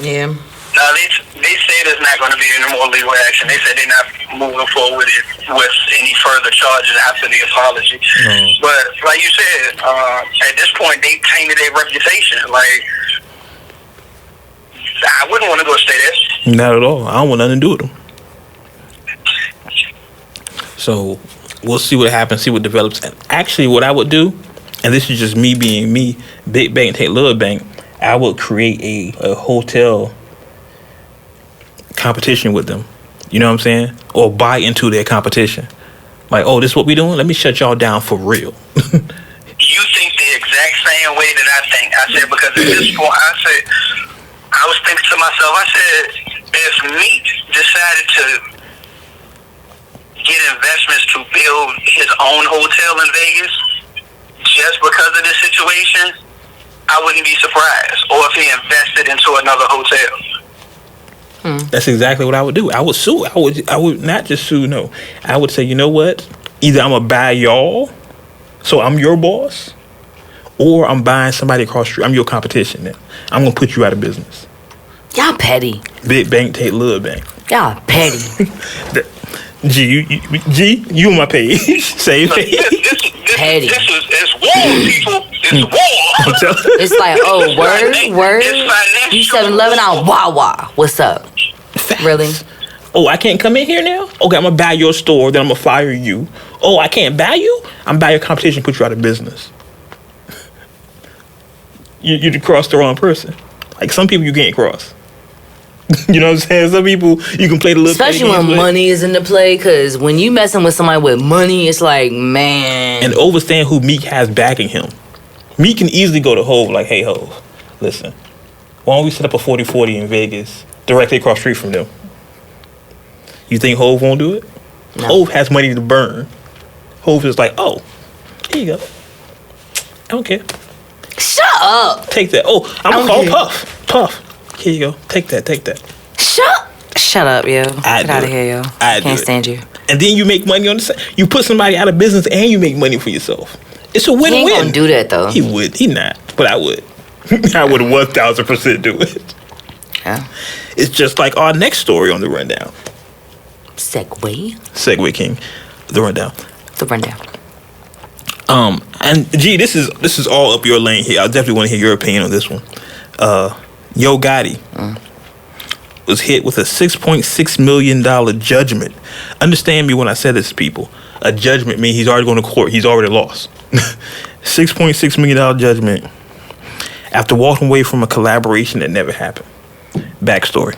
Yeah. No, they say there's not going to be any more legal action. They said they're not moving forward with any further charges after the apology. But like you said, at this point, they tainted their reputation. Like, I wouldn't want to go stay there. Not at all. I don't want nothing to do with them. So we'll see what happens, see what develops. And actually, what I would do, and this is just me being me, big bank take little bank, I would create a hotel competition with them. You know what I'm saying? Or buy into their competition. Like, oh, this is what we doing? Let me shut y'all down for real. You think the exact same way that I think. I said, because at this point, I was thinking to myself, I said, if Meek decided to get investments to build his own hotel in Vegas just because of this situation, I wouldn't be surprised. Or if he invested into another hotel. That's exactly what I would do. I would sue. I would not just sue, no. I would say, you know what? Either I'm going to buy y'all, so I'm your boss, or I'm buying somebody across the street. I'm your competition now. I'm going to put you out of business. Y'all petty. Big bank take little bank. Y'all petty. you on my page. Same page. Petty. It's war, people. It's war. It's like, oh, word. You 7-Eleven, I'm Wawa. What's up? Facts. Really? Oh, I can't come in here now? Okay, I'm going to buy your store, then I'm going to fire you. Oh, I can't buy you? I'm buy your competition, put you out of business. You crossed the wrong person. Like, some people you can't cross. You know what I'm saying? Some people you can play the little, especially when money is in the play, because when you messing with somebody with money, it's like, man. And understand who Meek has backing him. Meek can easily go to Hov like, hey Hov, listen, why don't we set up a 40-40 in Vegas directly across the street from them? You think Hov won't do it? No. Hov has money to burn. Hov is like, oh, here you go. I don't care. Shut up. Take that. Oh, I'm gonna call Puff. Here you go. Take that. Shut up, yo. Get out of here, yo. I can't stand you. And then you make money on the side. You put somebody out of business and you make money for yourself. It's a win-win. He ain't gonna do that, though. He would. He not. But I would. I would 1,000% do it. Yeah. It's just like our next story on the rundown. Segue King. The rundown. And G, this is all up your lane here. I definitely want to hear your opinion on this one. Yo Gotti was hit with a $6.6 million judgment. Understand me when I say this, people. A judgment means he's already going to court. He's already lost. $6.6 million judgment after walking away from a collaboration that never happened. Backstory.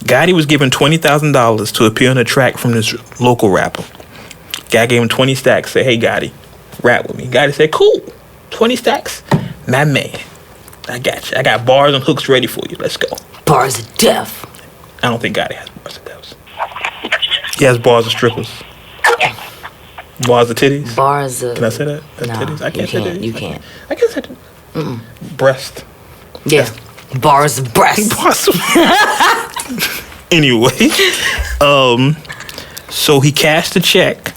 Gotti was given $20,000 to appear on a track from this local rapper. Guy gave him 20 stacks, said, hey, Gotti, rap with me. Gotti said, cool, 20 stacks? My man, I got you. I got bars and hooks ready for you. Let's go. Bars of death. I don't think Gotti has bars of death. He has bars of strippers. Bars of titties. Bars of... Can I say that? No, titties? I can't say that. You can't. I can't say that. Breast. Yeah. Bars of breast. Bars of... Anyway. So he cashed the check,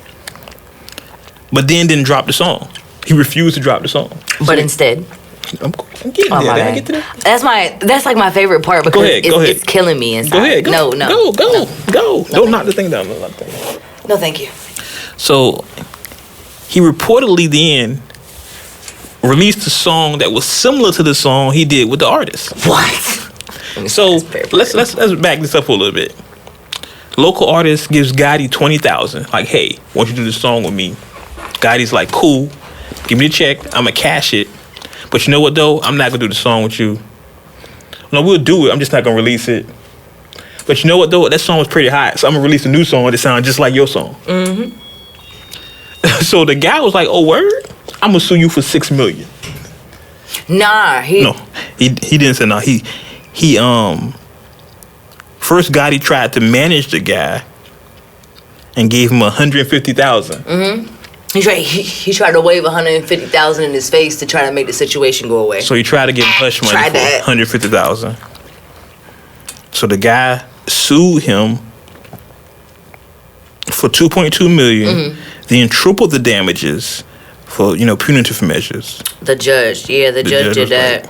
but then didn't drop the song. He refused to drop the song. But instead... I'm getting there. Did I get to that? That's like my favorite part because it's killing me inside. Go ahead. Go. No. Don't knock the thing down. No, thank you. So he reportedly then released a song that was similar to the song he did with the artist. What? So let's back this up a little bit. Local artist gives Gotti $20,000. Like, hey, why don't you do this song with me? Gotti's like, cool. Give me the check. I'm gonna cash it. But you know what, though? I'm not going to do the song with you. No, we'll do it. I'm just not going to release it. But you know what, though? That song was pretty hot. So I'm going to release a new song that sounds just like your song. Mm-hmm. So the guy was like, oh, word? I'm going to sue you for $6 million. Nah, he didn't say no. He first Gotti tried to manage the guy and gave him $150,000. Mm-hmm. He tried to wave $150,000 in his face to try to make the situation go away. So he tried to give him hush money for $150,000. So the guy sued him for $2.2 million, then tripled the damages for punitive measures. The judge did that.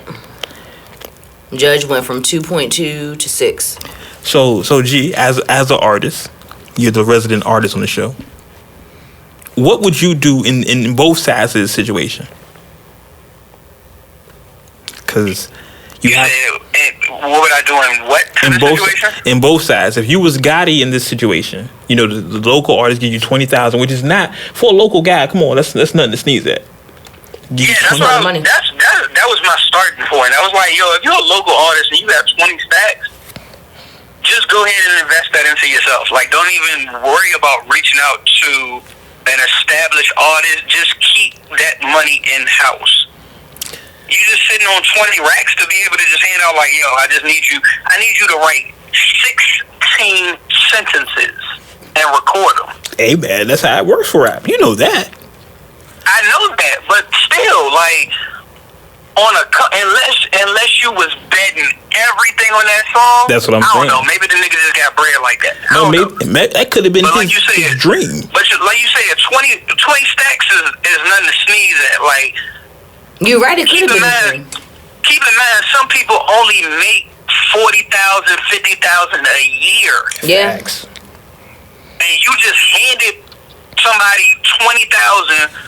Judge went from 2.2 to 6. So G, as an artist, you're the resident artist on the show. What would you do in both sides of the situation? Because you have... What would I do in what situation? In both sides. If you was Gotti in this situation, the local artist give you $20,000, which is not... For a local guy, come on, that's nothing to sneeze at. That's what money. That was my starting point. I was like, if you're a local artist and you have 20 stacks, just go ahead and invest that into yourself. Like, don't even worry about reaching out to an established artist. Just keep that money in-house. You just sitting on 20 racks to be able to just hand out like, I need you to write 16 sentences and record them. Hey man, that's how it works for rap. You know that. I know that, but still, like, unless you was betting everything on that song. That's what I'm I saying. don't know. Maybe the nigga just got bread like that. That could have been his dream. But like you said, 20 stacks is nothing to sneeze at. Like, you're right. It could have been his dream. Keep in mind, some people only make $40,000, $50,000 a year. Yeah. Facts. And you just handed somebody $20,000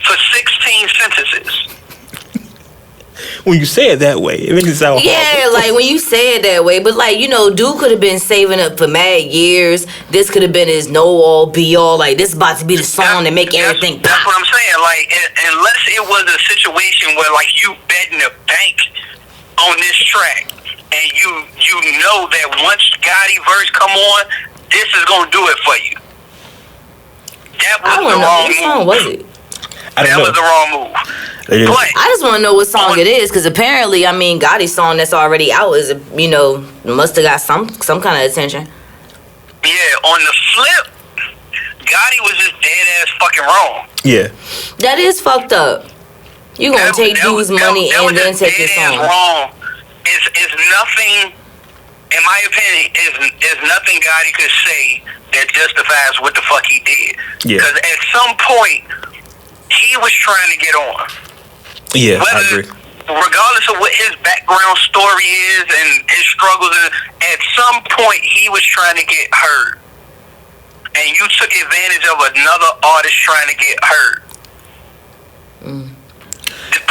for 16 sentences. When you say it that way, it makes it sound horrible. Like when you say it that way, but like, dude could have been saving up for mad years. This could have been his know-all, be-all. Like, this is about to be the song that make everything pop. That's what I'm saying. Like, unless it was a situation where, like, you betting a bank on this track, and you know that once Gotti verse come on, this is gonna do it for you. That was the wrong move. What song was it? That was the wrong move. I just want to know what song it is, because apparently, Gotti's song that's already out is, must have got some kind of attention. Yeah, on the flip, Gotti was just dead ass fucking wrong. Yeah. That is fucked up. You gonna take dude's money and then take his song. Wrong. It's nothing, in my opinion, is nothing Gotti could say that justifies what the fuck he did. Yeah. Because at some point, he was trying to get on. Yeah, I agree. Regardless of what his background story is and his struggles, at some point he was trying to get heard. And you took advantage of another artist trying to get heard.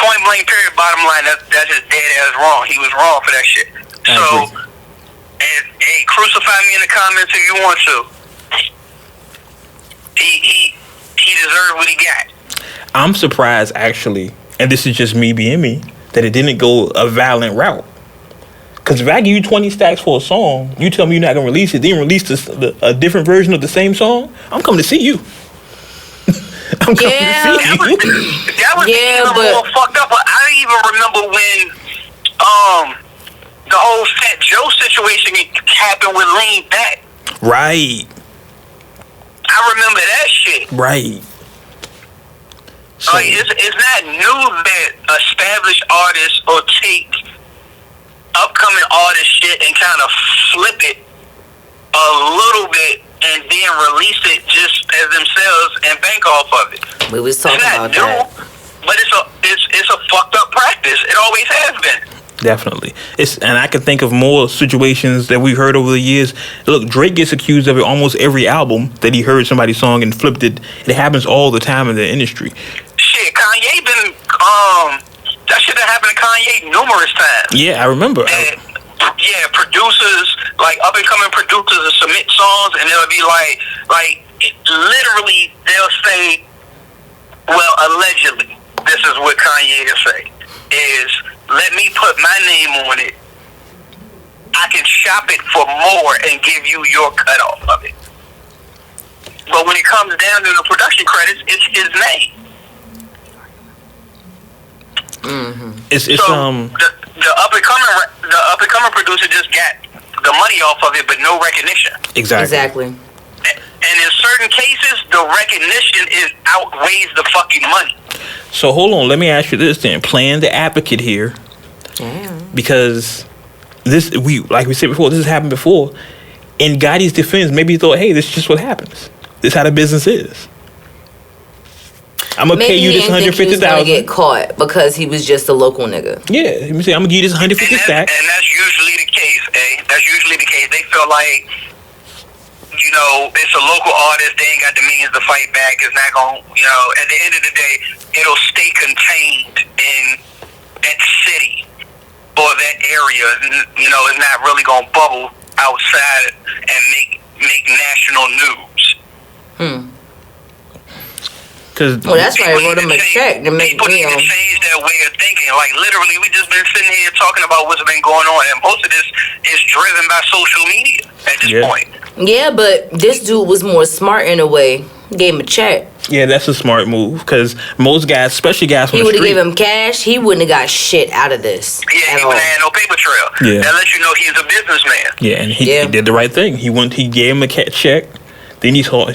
point blank period, bottom line, that's just dead ass wrong. He was wrong for that shit. So, and hey, crucify me in the comments if you want to. He deserved what he got. I'm surprised, actually, and this is just me being me, that it didn't go a violent route. Because if I give you 20 stacks for a song, you tell me you're not going to release it, then release a different version of the same song, I'm coming to see you. I'm coming to see you. That was even more fucked up. I even remember when the whole Fat Joe situation happened with Lean Back. Right. I remember that shit. Right. So, like, it's not new that established artists will take upcoming artist shit and kind of flip it a little bit and then release it just as themselves and bank off of it. We was talking about new, that. But it's a fucked up practice. It always has been. Definitely. And I can think of more situations that we've heard over the years. Look, Drake gets accused of it almost every album that he heard somebody's song and flipped it. It happens all the time in the industry. Shit, Kanye been that shit done happened to Kanye numerous times. Yeah, I remember. Yeah, producers, like up and coming producers will submit songs and they'll be like literally they'll say, well, allegedly, this is what Kanye will say, is let me put my name on it. I can shop it for more and give you your cut off of it. But when it comes down to the production credits, it's his name. Mm-hmm. The up and coming producer just got the money off of it, but no recognition. Exactly. And in certain cases, the recognition outweighs the fucking money. So hold on, let me ask you this then. Playing the advocate here, because like we said before, this has happened before. In Gotti's defense, maybe he thought, hey, this is just what happens. This is how the business is. I'm gonna pay you this $150,000. He was gonna get caught because he was just a local nigga. Yeah, I'm gonna give you this $150 stack. And that's usually the case, That's usually the case. They feel like, you know, it's a local artist. They ain't got the means to fight back. It's not gonna, you know, at the end of the day, it'll stay contained in that city or that area. You know, it's not really gonna bubble outside and make national news. Well, that's why I wrote him a check to make people need to change their way of thinking. Like, literally, we just been sitting here talking about what's been going on, and most of this is driven by social media at this point. Yeah, but this dude was more smart in a way. Gave him a check. Yeah, that's a smart move, because most guys, especially guys from the street, he would have gave him cash. He wouldn't have got shit out of this. Yeah, he wouldn't have had no paper trail. Yeah. That lets you know he's a businessman. Yeah, and he did the right thing. He gave him a check. Then he saw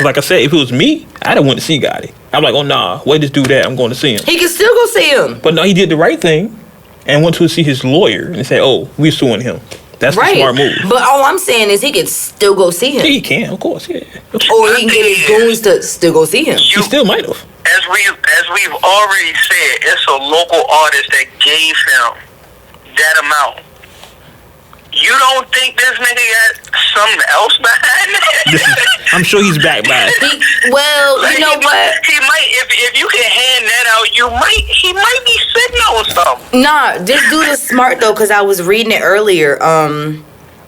like I said, if it was me, I'd have went to see Gotti. I'm like, oh nah, wait, this dude that I'm going to see him. He can still go see him. But no, he did the right thing and went to see his lawyer and said, oh, we're suing him. That's the smart move. But all I'm saying is he can still go see him. Yeah, he can, of course, yeah. Or he can get his goons to still go see him. He still might have. As we've already said, it's a local artist that gave him that amount. You don't think this nigga got something else behind that? I'm sure he's back by it. Well, like, you know what? He might, if you can hand that out, he might be sitting on something. Nah, this dude is smart though, because I was reading it earlier.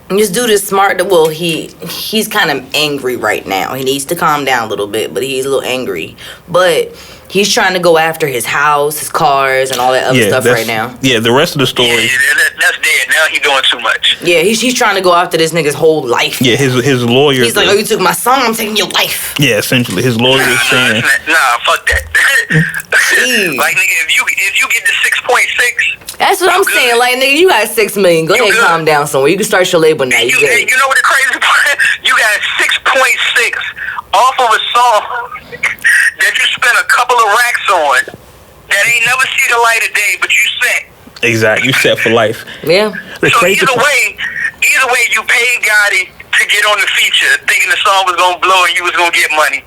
This dude is smart. Well, he's kind of angry right now. He needs to calm down a little bit, but he's a little angry. But he's trying to go after his house, his cars, and all that other stuff right now. Yeah, the rest of the story. Yeah, that's dead. Now he's doing too much. Yeah, he's trying to go after this nigga's whole life. Yeah, his lawyer. He's like, oh, you took my son, I'm taking your life. Yeah, essentially, his lawyer is saying. Nah, fuck that. Like, nigga, if you get the 6.6. That's what I'm saying. Like, nigga, you got $6 million. Go ahead and calm down somewhere. You can start your label now. You know what the crazy part? You got 6.6 off of a song that you spent a couple of racks on that ain't never see the light of day, but you set. Exactly, you set for life. Yeah. So either way, you paid Gotti to get on the feature, thinking the song was gonna blow and you was gonna get money.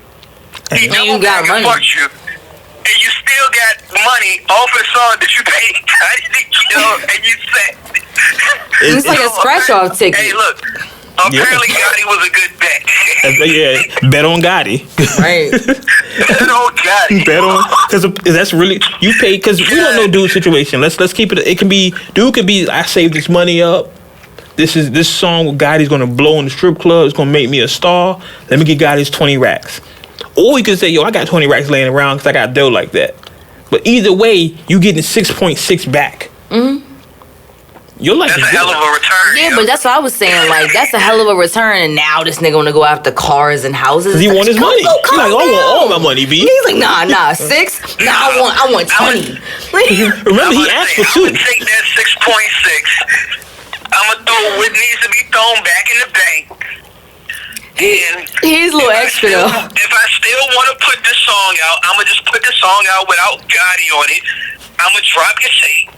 He you got money. Fucked you, and you still got money off a song that you paid Gotti to kill, and you set. It's like a scratch-off ticket. Hey, look. Apparently, Gotti was a good bet. Yeah, bet on Gotti. Right. Bet on Gotti. Bet on, because that's really, you pay, because we don't know dude's situation. Let's keep it. It can be, dude could be, I saved this money up. This song with Gotti's gonna blow in the strip club. It's gonna make me a star. Let me get Gotti's 20 racks. Or you could say, yo, I got 20 racks laying around because I got dough like that. But either way, you getting 6.6 back. Mm-hmm. Your life That's is a hell of a return. Yeah, but that's what I was saying. Like, that's a hell of a return. And now this nigga wanna go after cars and houses. Because he want his money. He's He's like, I want all my money, B. He's like, nah, 6. Nah, I want 20. Remember, he asked for 2. I'm gonna take that 6.6. I'm gonna throw what needs to be thrown back in the bank. And here's a little extra though. If I still want to put this song out, I'm gonna just put the song out without Gotti on it. I'm gonna drop your tape.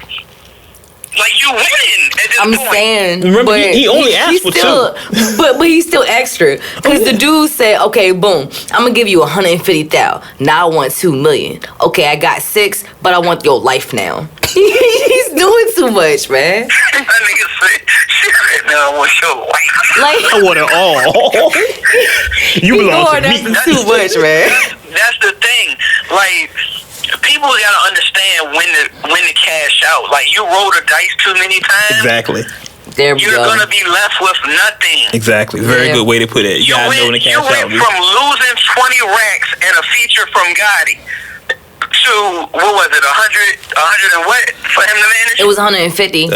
Like, you winning at this I'm point. saying, remember, but he only asked for still, 2. But he's still extra because the dude said, "Okay, boom, I'm gonna give you 150,000. Now I want 2 million. Okay, I got 6, but I want your life now." He's doing too much, man. That nigga said, "Shit, now I want your life." Like, I want it all. You belong to me. That's too much, man. That's the thing. Like, people gotta understand when to cash out. Like, you roll the dice too many times. Exactly. There we You're go. gonna be left with nothing. Exactly. Very good way to put it. You gotta know when to cash out. You went from losing 20 racks and a feature from Gotti to, what was it, 100 and what for him to manage? It was 150.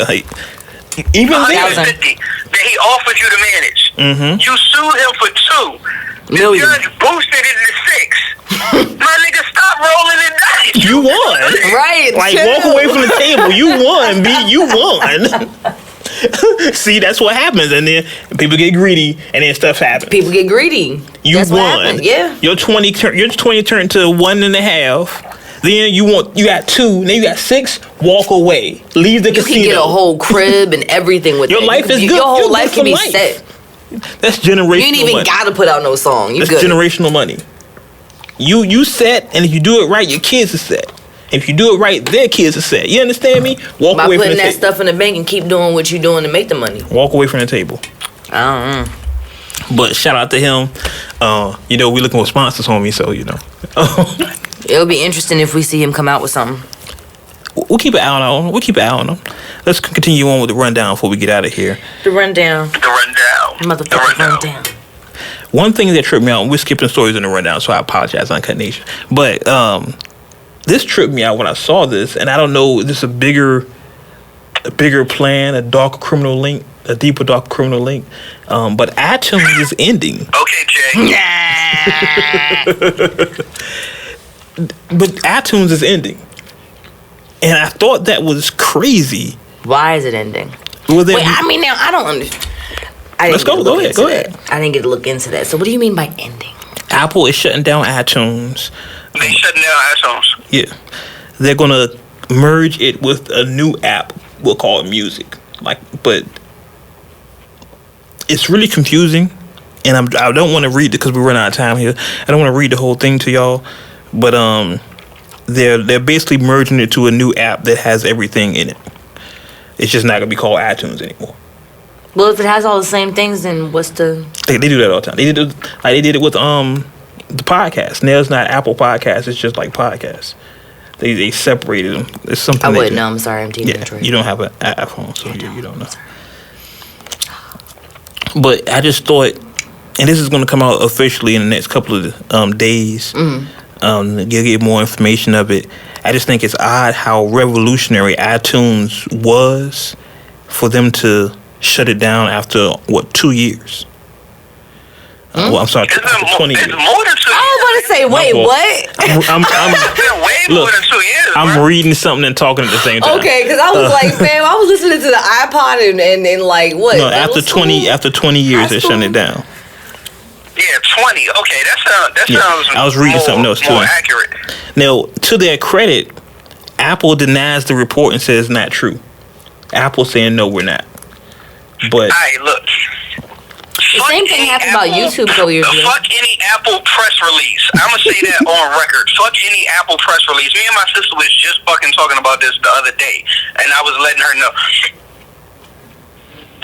Even then, 150 that he offered you to manage. Mm-hmm. You sued him for 2. The Million. judge boosted it to 6. My nigga, stop rolling the dice. you won. Right. Like, chill. walk away from the table. You won, B. You won. See, that's what happens. And then people get greedy, and then stuff happens. People get greedy. You That's what won. happened. Yeah. Your 20 turned to 1.5. Then you got 2. Then you got 6. Walk away. Leave the You casino. can get a whole crib and everything with Your that. life is good. Your whole You're life good can be for life. set. That's generational You ain't even money. gotta put out no song. You That's good. generational money. You set, and if you do it right, your kids are set. If you do it right, their kids are set. You understand me? Walk By away from putting the that table. stuff in the bank and keep doing what you're doing to make the money. Walk away from the table. I don't know. But shout out to him. We looking for sponsors, homie. So It'll be interesting if we see him come out with something. we'll keep an eye on him. Let's continue on with the rundown before we get out of here. The rundown. The rundown. Motherfucking rundown. One thing that tripped me out, and we're skipping stories in the rundown, so I apologize, Uncut Nation. But this tripped me out when I saw this, and I don't know, this is a bigger plan, a darker criminal link, a deeper dark criminal link. But iTunes is ending. Okay, Jay. But iTunes is ending. And I thought that was crazy. Why is it ending? Well, then Wait, I mean, now, I don't understand. Let's go. Go ahead. I didn't get to look into that. So what do you mean by ending? Apple is shutting down iTunes. They shutting down iTunes. Yeah. They're going to merge it with a new app. We'll call it Music. But it's really confusing. And I don't want to read it because we run out of time here. I don't want to read the whole thing to y'all. But they're basically merging it to a new app that has everything in it. It's just not going to be called iTunes anymore. Well, if it has all the same things, then what's the... They do that all the time. They did it with the podcast. Now it's not Apple Podcasts. It's just like podcasts. They separated them. It's something. I wouldn't know. I'm sorry. I'm team Android. You don't have an iPhone, so you don't know. But I just thought, and this is going to come out officially in the next couple of days. You'll get more information of it. I just think it's odd how revolutionary iTunes was for them to shut it down after 2 years. Well, I'm sorry, after 20 years. It's more than 2 years. I was about to say, wait, what? It's been way more than 2 years. I'm reading something and talking at the same time. Okay, because I was like, fam, I was listening to the iPod and like what? No, after 20 years, they're shutting it down. Yeah, 20. Okay, that sounds. I was reading something else too. More accurate. Now, to their credit, Apple denies the report and says not true. Apple saying no, we're not. But Alright, look. The same thing happened about YouTube a couple years ago. Fuck any Apple press release. I'm gonna say that on record. Fuck any Apple press release. Me and my sister was just fucking talking about this the other day, and I was letting her know.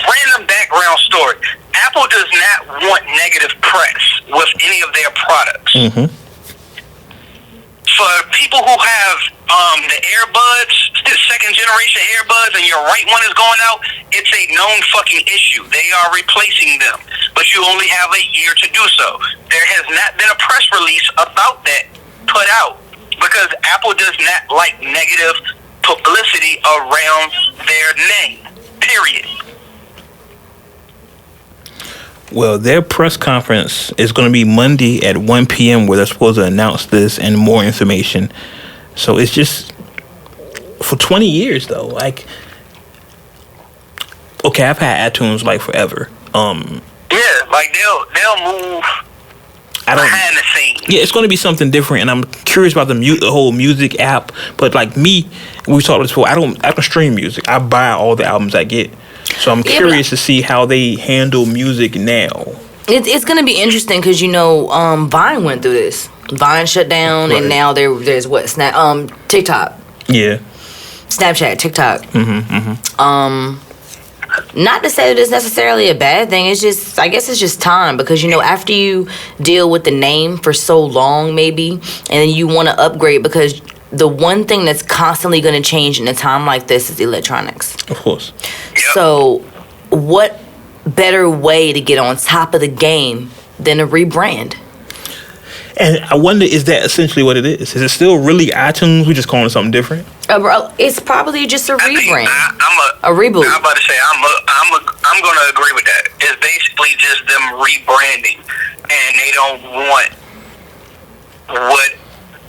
Random background story. Apple does not want negative press. with any of their products. Mm-hmm. For people who have the earbuds, the second generation earbuds, and your right one is going out, it's a known fucking issue. They are replacing them, but you only have a year to do so. There has not been a press release about that put out because Apple does not like negative publicity around their name, period. Well, their press conference is going to be Monday at 1 p.m. where they're supposed to announce this and more information. So it's just for 20 years though. Like, okay, I've had iTunes like forever. Yeah, like they'll move behind the scenes. Yeah, it's going to be something different, and I'm curious about the whole music app. But like me, we talked about this before. I don't stream music. I buy all the albums I get. So I'm curious to see how they handle music now. It's going to be interesting because, you know, Vine went through this. Vine shut down, right. And now there's what? TikTok. Yeah. Snapchat, TikTok. Not to say that it's necessarily a bad thing. It's just, I guess it's just time because, you know, after you deal with the name for so long, maybe, and then you want to upgrade because the one thing that's constantly going to change in a time like this is electronics. Of course. So what better way to get on top of the game than a rebrand? And I wonder, is that essentially what it is? Is it still really iTunes? We just calling it something different? It's probably just a rebrand. A reboot. I'm about to say I'm going to agree with that. It's basically just them rebranding, and they don't want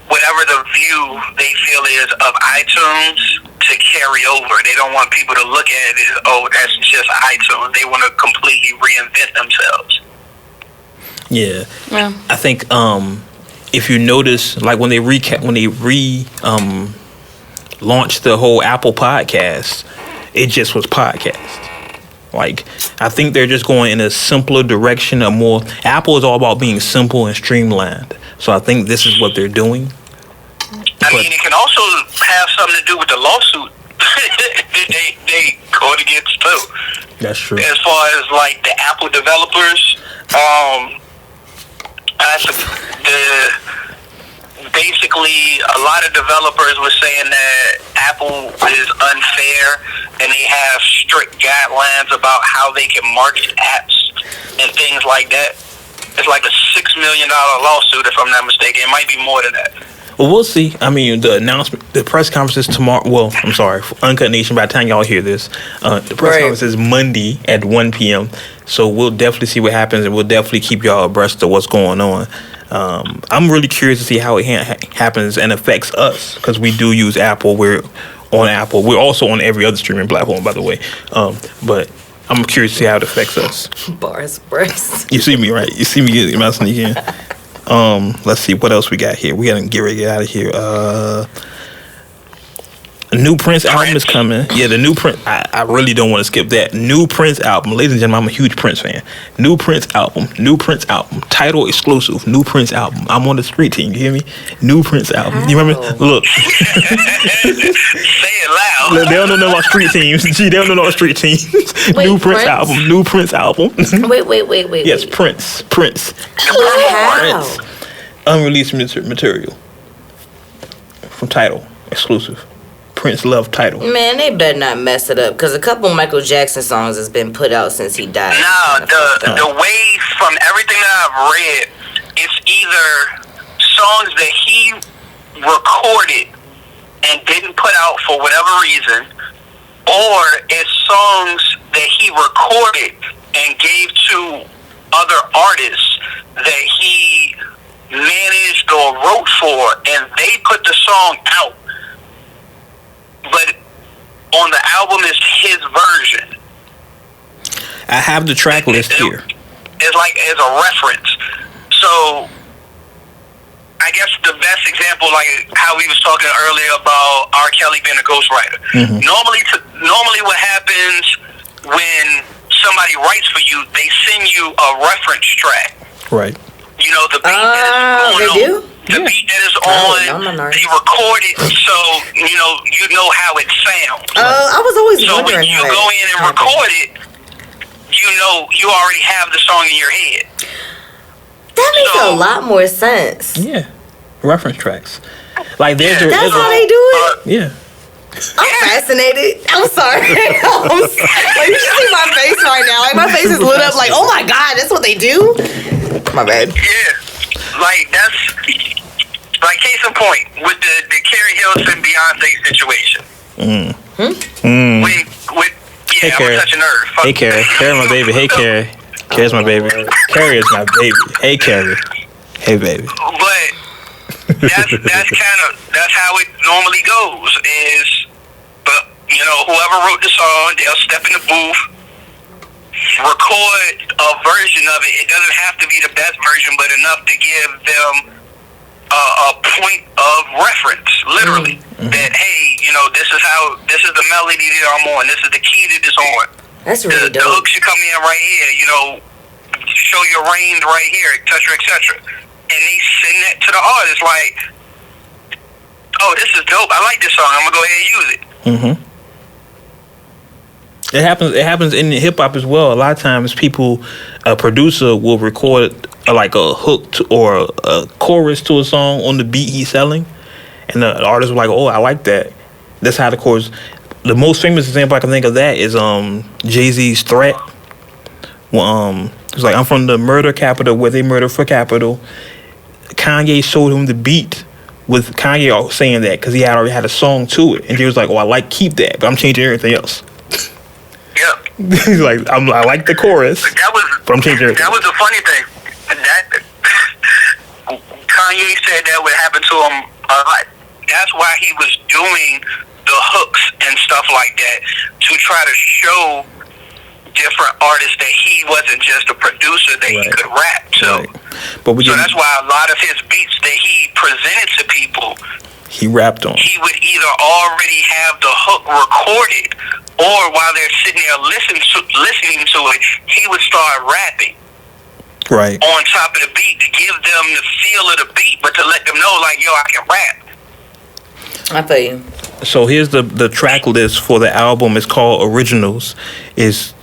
whatever the view they feel is of iTunes to carry over. They don't want people to look at it as, oh, that's just iTunes. They want to completely reinvent themselves. Yeah. I think if you notice, like when they launched the whole Apple podcast, it just was podcast. Like, I think they're just going in a simpler direction, Apple is all about being simple and streamlined. So I think this is what they're doing. I mean, it can also have something to do with the lawsuit they go against too. That's true. As far as like the Apple developers, basically a lot of developers were saying that Apple is unfair and they have strict guidelines about how they can market apps and things like that. It's like a $6 million lawsuit, if I'm not mistaken. It might be more than that. Well, we'll see. I mean, the press conference is tomorrow. Well, I'm sorry, for Uncut Nation, by the time y'all hear this, the press conference is Monday at 1 p.m. So we'll definitely see what happens, and we'll definitely keep y'all abreast of what's going on. I'm really curious to see how it happens and affects us, because we do use Apple. We're on Apple. We're also on every other streaming platform, by the way. But I'm curious to see how it affects us. Bars, breasts. You see me, right? You see me getting my sneak in. Let's see what else we got here. We gotta get ready to get out of here. A new Prince album is coming. Yeah, the new Prince. I really don't want to skip that. New Prince album. Ladies and gentlemen, I'm a huge Prince fan. New Prince album. New Prince album. Title exclusive. New Prince album. I'm on the street team. You hear me? New Prince album. You remember? Look. Say it loud. They don't know about street teams. Gee, they don't know about street teams. Wait, New Prince album. New Prince album. Wait. Yes, Prince. Prince. Unreleased material. From Title. Exclusive. Prince love Title. Man, they better not mess it up, because a couple Michael Jackson songs has been put out since he died. No, the way, from everything that I've read, it's either songs that he recorded and didn't put out for whatever reason, or it's songs that he recorded and gave to other artists that he managed or wrote for, and they put the song out. But on the album is his version. I have the track list here. It's like as a reference. So I guess the best example, like how we was talking earlier about R. Kelly being a ghostwriter. Mm-hmm. Normally what happens when somebody writes for you, they send you a reference track. Right. You know, the beat that is they do? The beat that is on, they record it, so you know how it sounds. I was always so wondering. So when you go in and record it, you already have the song in your head. That makes a lot more sense. Yeah, reference tracks. Like that's how they do it. Yeah. I'm fascinated. I'm sorry. Like, you should see my face right now. Like, my face is lit up. Like, oh my god, that's what they do. My bad. Yeah, like that's like case in point with the Carrie Hilson Beyonce situation. Hey, I'm Carrie. a touch a nerve. Hey, Carrie. Carrie, my baby. Hey, Carrie. Carrie's my baby. Carrie is my baby. Hey, Carrie. Hey, baby. But that's how it normally goes. But whoever wrote the song, they'll step in the booth, record a version of it. It doesn't have to be the best version, but enough to give them a point of reference, literally. That this is the melody that I'm on. This is the key that it's on. That's really dope. The hook should come in right here. Show your range right here, etc., etc. And they send that to the artist like, oh, this is dope. I like this song. I'm gonna go ahead and use it. It happens in hip hop as well. A lot of times, a producer will record like a hook or a chorus to a song on the beat he's selling, and the artist will like, oh, I like that. That's how the chorus. The most famous example I can think of that is Jay-Z's Threat. Well, it's like, I'm from the murder capital where they murder for capital. Kanye showed him the beat with Kanye saying that because he had already had a song to it, and Jay was like, "Oh, I keep that, but I'm changing everything else." Yep. He's like, I like the chorus, but I'm changing everything. That was the funny thing. That Kanye said that would happen to him a lot. That's why he was doing the hooks and stuff like that, to try to show different artists that he wasn't just a producer, that he could rap too. But so that's why a lot of his beats that he presented to people, he rapped on. He would either already have the hook recorded, or while they're sitting there listening to it, he would start rapping. Right. On top of the beat to give them the feel of the beat, but to let them know, like, yo, I can rap. I feel you. So here's the track list for the album. It's called Originals. It's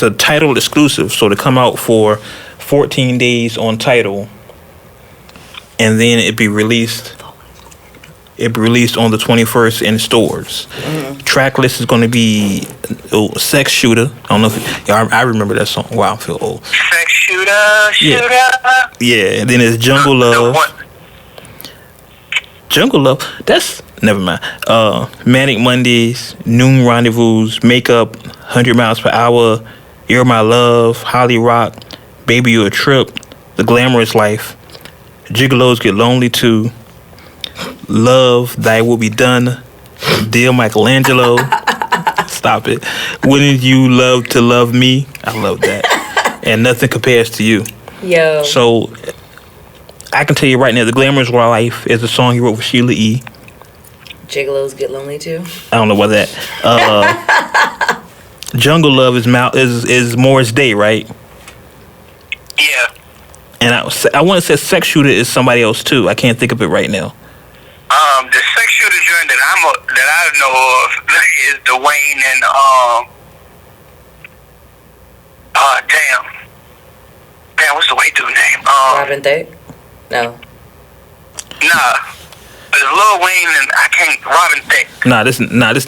a Tidal exclusive, so to come out for 14 days on Tidal, and then it'd be released on the 21st in stores. Track list is going to be Sex Shooter. I don't know if I remember that song. Wow, I feel old. Sex Shooter, Shooter. Yeah, and then it's Jungle Love. Jungle Love. That's never mind. Manic Mondays, Noon Rendezvous, Makeup, 100 Miles Per Hour, You're My Love, Holly Rock, Baby You a Trip, The Glamorous Life, Gigolos Get Lonely Too, Love, Thy Will Be Done, Dear Michelangelo, stop it. Wouldn't You Love to Love Me? I love that. And Nothing Compares to You. Yo. So I can tell you right now, The Glamorous Life is a song he wrote for Sheila E. Gigolos Get Lonely Too? I don't know about that. Jungle Love is Morris Day, right? Yeah. And I want to say Sex Shooter is somebody else too. I can't think of it right now. The Sex Shooter joint that I know of is Dwayne and damn, what's the white dude name? Robin Thicke? No. Nah. It's Lil Wayne and Robin Thicke. This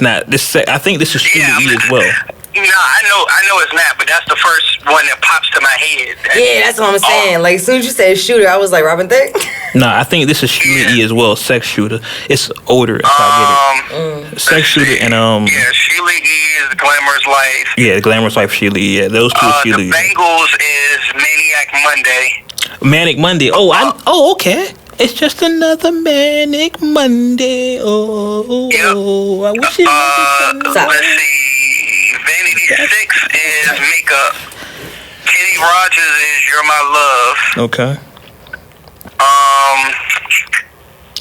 not. I think this is Sheila E as well. No, I know it's not, but that's the first one that pops to my head. Yeah, that's what I'm saying. Like, as soon as you said Shooter, I was like, Robin Thicke? No, I think this is Sheila E as well, Sex Shooter. It's older, if I get it. Sex Shooter and yeah, Sheila E is Glamorous Life. Yeah, Glamorous Life, Sheila E. Yeah, those two are Sheila E. The Bengals is Maniac Monday. Manic Monday. Okay. It's just another Manic Monday. I wish it was let's see. Vanity 6 is Makeup. Kenny Rogers is You're My Love. Okay.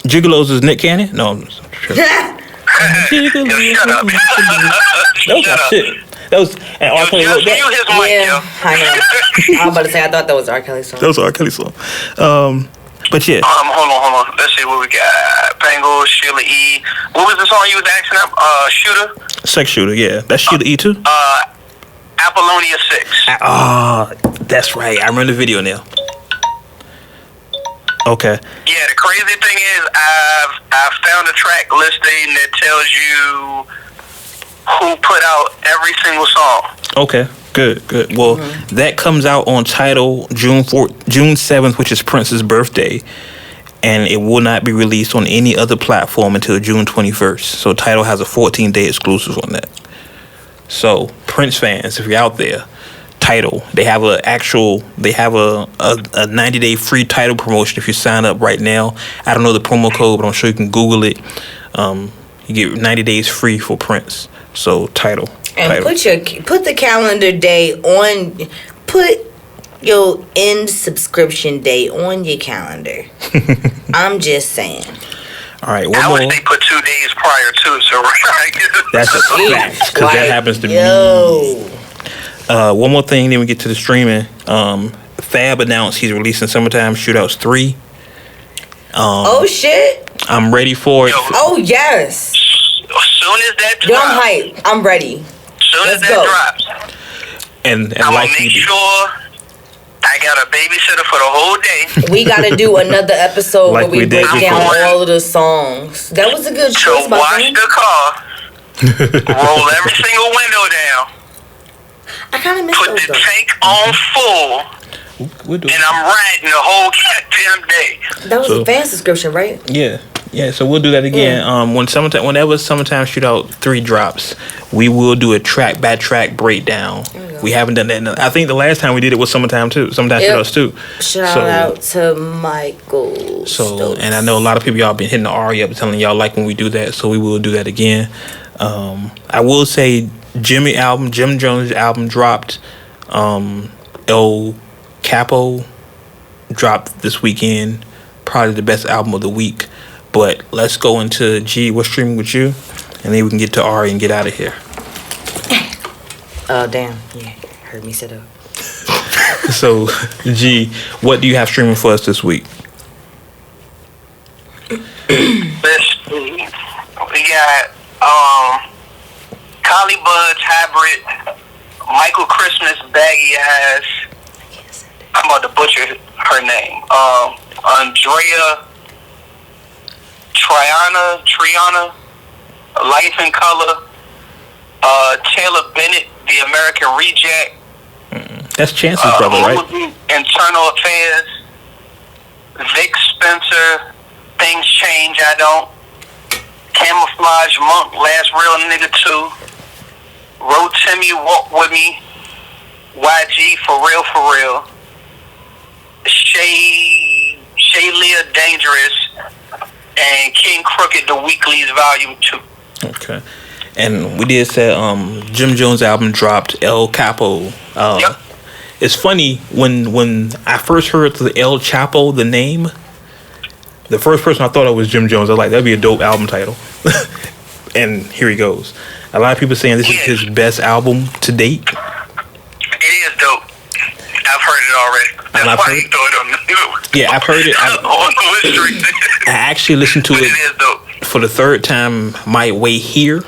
Gigolos is Nick Cannon? No, I'm sure. Gigolos. Yo, shut up. That was my shit. That was, and R. Kelly wrote that. Yeah, I know. I was about to say, I thought that was R. Kelly's song. That was R. Kelly's song. But yeah. Hold on. Let's see what we got. Bengals, Sheila E. What was the song you was asking up? Shooter? Sex Shooter, yeah. That's Sheila E too? Apollonia 6. That's right. I remember the video now. Okay. Yeah, the crazy thing is I've found a track listing that tells you who put out every single song. Okay. Good. Well, that comes out on Tidal June 7th, which is Prince's birthday, and it will not be released on any other platform until June 21st. So Tidal has a 14-day exclusive on that. So Prince fans, if you're out there, Tidal, they have a 90-day free Tidal promotion if you sign up right now. I don't know the promo code, but I'm sure you can Google it. You get 90 days free for Prince. So Tidal. And put the calendar day on. Put your end subscription day on your calendar. I'm just saying. All right, I wish they put 2 days prior too. So that's a fact, because that happens to me. One more thing, then we get to the streaming. Fab announced he's releasing Summertime Shootouts 3. Oh shit! I'm ready for it. Oh yes! As soon as that drops, I'm hyped. I'm ready. As soon as that drops, and I'm gonna make sure I got a babysitter for the whole day. We gotta do another episode like where we break down all of the songs. That was a good choice. So wash the car, roll every single window down. I kind of miss put the tank on full, and I'm riding the whole goddamn day. That was a fan subscription, right? Yeah. So we'll do that again. Whenever Summertime Shootout 3 drops, we will do a track by track breakdown. We haven't done that. I think the last time we did it was Summertime Shootouts 2. Shout out to Michael. And I know a lot of people y'all been hitting the Ari up, telling y'all like when we do that. So we will do that again. I will say Jim Jones' album dropped. El Capo dropped this weekend. Probably the best album of the week. But let's go into G, what's streaming with you? And then we can get to Ari and get out of here. Oh, damn. Yeah, heard me sit up. So, G, what do you have streaming for us this week? We got Collie Budd's Hybrid, Michael Christmas Baggy Ass. I'm about to butcher her name. Andrea Triana, Life in Color, Taylor Bennett, The American Reject. That's Chance's brother, right? Internal Affairs, Vic Spencer, Things Change, I Don't. Camouflage Monk, Last Real Nigga 2. Road Timmy, Walk With Me. YG, For Real. Shay Leah, Dangerous. And King Crooked, The Weeklies, Volume 2. Okay. And we did say Jim Jones' album dropped, El Capo. Yep. It's funny, when I first heard the El Chapo, the name, the first person I thought of was Jim Jones. I was like, that'd be a dope album title. And here he goes. A lot of people saying this is his best album to date. It is dope. I've heard it already. That's why you throw it on the news. Yeah, I've heard it. I actually listened to it for the third time my way here.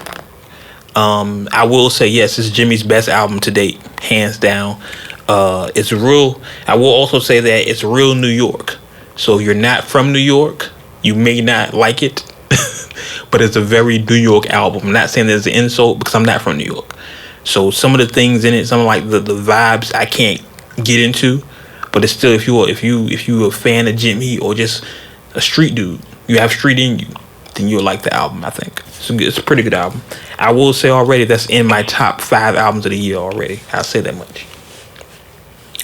I will say, yes, it's Jimmy's best album to date, hands down. It's real. I will also say that it's real New York. So if you're not from New York, you may not like it. But it's a very New York album. I'm not saying there's an insult because I'm not from New York. So some of the things in it, some of like the vibes I can't get into. But it's still, if you're a fan of Jimmy or just a street dude, you have street in you, then you'll like the album, I think. It's a pretty good album. I will say already that's in my top 5 albums of the year already. I'll say that much.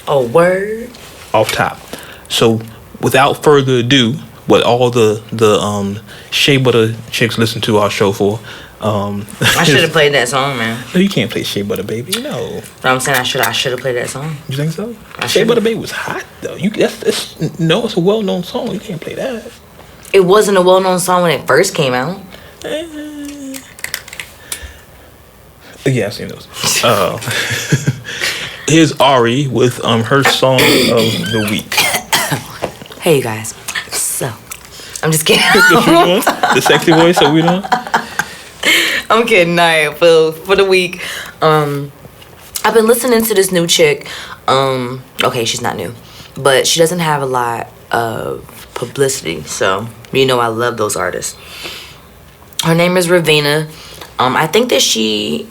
Oh, word? Off top. So without further ado, what all the Shea Butter chicks listen to our show for. I should have played that song, man. No, you can't play Shea Butter Baby. No. But I'm saying I should have played that song. You think so? Shea Butter Baby was hot though. It's a well-known song. You can't play that. It wasn't a well-known song when it first came out. Yeah, I've seen those. Here's Ari with her song of the week. Hey, you guys. So, I'm just kidding. The sexy voice that we doing? I'm kidding. All right, for the week, I've been listening to this new chick. Okay, she's not new, but she doesn't have a lot of publicity. So, you know I love those artists. Her name is Raveena. I think that she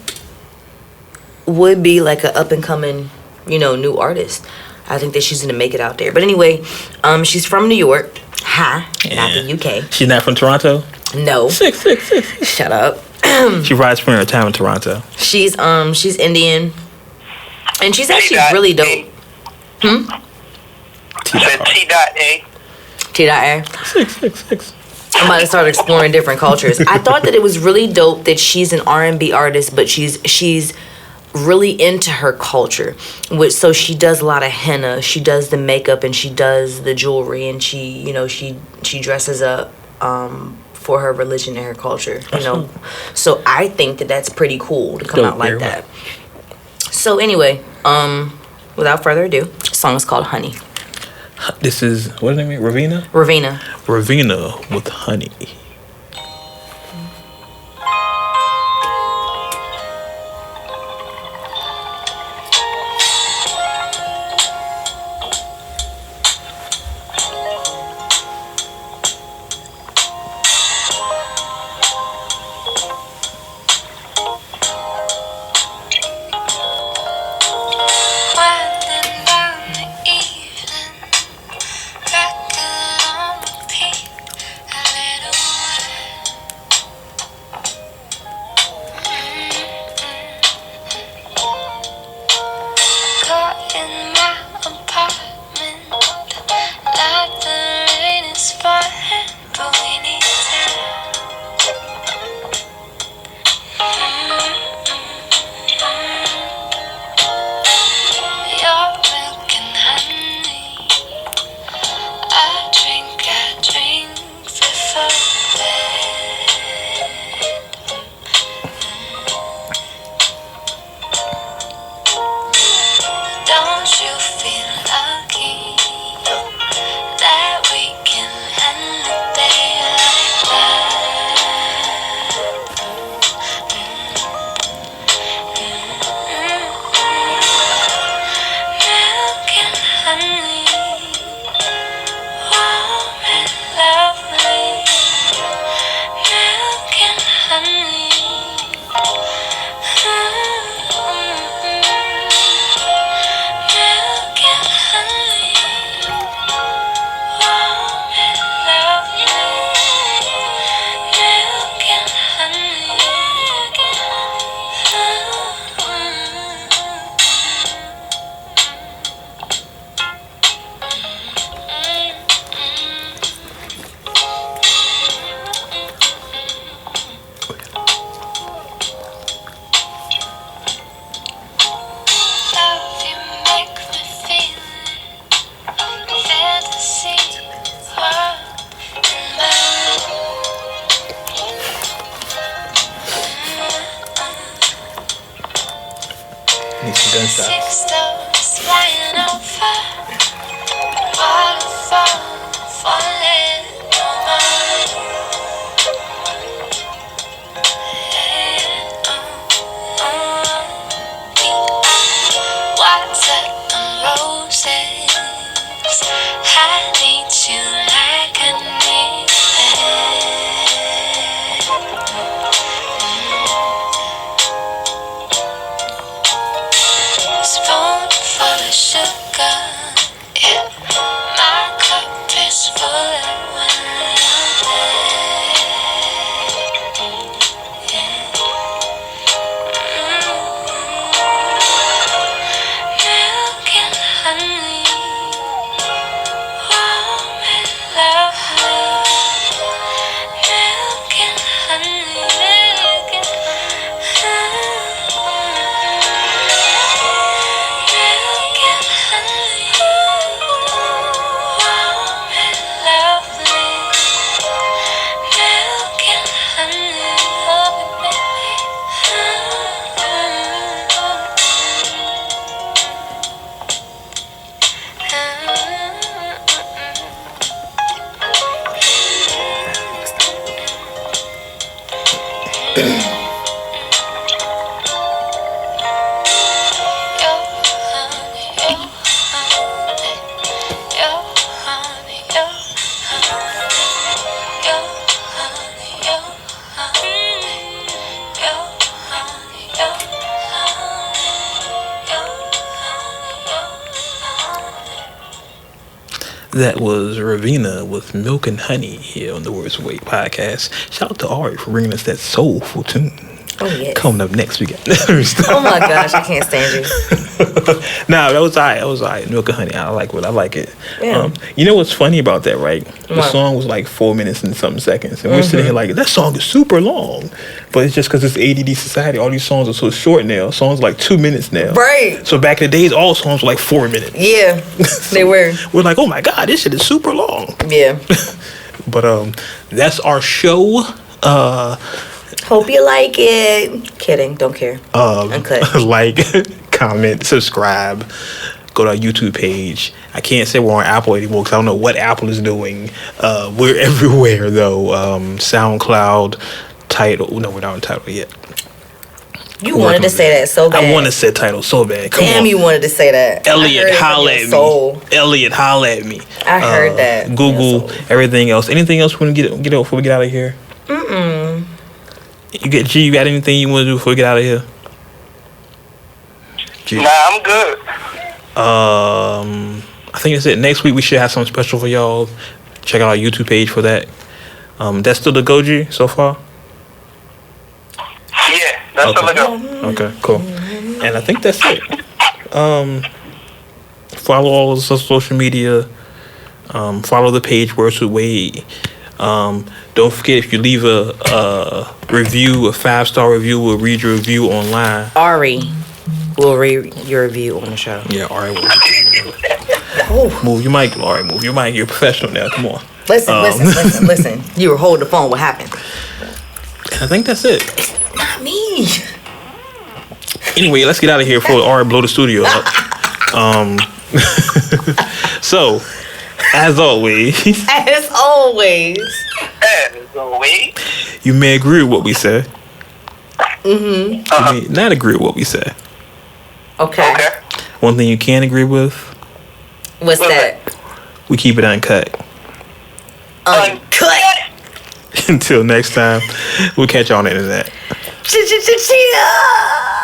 would be like an up-and-coming, new artist. I think that she's going to make it out there. But anyway, she's from New York. Not the UK. She's not from Toronto? No. Six. Shut up. She rides for her time in Toronto. She's Indian. And she's actually really dope. T.A. T.A. Six. I'm about to start exploring different cultures. I thought that it was really dope that she's an R&B artist, but she's really into her culture. So she does a lot of henna. She does the makeup and she does the jewelry, and she dresses up for her religion and her culture. So I think that that's pretty cool to come out like that. So anyway, without further ado, the song is called Honey. This is, what is her name? Raveena? Raveena with Honey. That was Raveena with Milk and Honey here on the Words with Wade podcast. Shout out to Ari for bringing us that soulful tune. Oh, yes. Coming up next, we got... Oh, my gosh, I can't stand you. Nah, that was all right. That was all right. Milk and Honey, I like it. Yeah. You know what's funny about that, right? The What? song was like 4 minutes and something seconds. And we're sitting here like, that song is super long. But it's just because it's ADD society. All these songs are so short now. Songs are like 2 minutes now. Right. So back in the days, all songs were like 4 minutes. Yeah, they were. We're like, oh my God, this shit is super long. Yeah. But that's our show. Hope you like it. Kidding, don't care. Uncut. Like, comment, subscribe, go to our YouTube page. I can't say we're on Apple anymore because I don't know what Apple is doing. We're everywhere though. SoundCloud, Tidal. No, we're not on Tidal yet. You wanted to say that so bad. I want to say Tidal so bad. Come Damn, on. you wanted to say that. Elliot, holla at me. Elliot, holla at me. I heard that. Google, everything else. Anything else we want to get out before we get out of here? You got anything you want to do before we get out of here? G. Nah, I'm good. I think that's it. Next week we should have something special for y'all. Check out our YouTube page for that. That's still the Goji so far? Yeah, that's Okay. all I got. Okay, cool. And I think that's it. Follow all of the social media. Follow the page Words with Wade. Don't forget, if you leave a review, a 5-star review, we'll read your review online. Ari will read your review on the show. Yeah, Ari will. Move your mic, Ari. Move your mic. You're a professional now. Come on. Listen. You were holding the phone. What happened? I think that's it. Not me. Anyway, let's get out of here before Ari blow the studio up. So, as always, you may agree with what we said. You may not agree with what we said. Okay. One thing you can agree with, What's that? we keep it uncut. Uncut. Until next time, we'll catch you on the internet. Chia.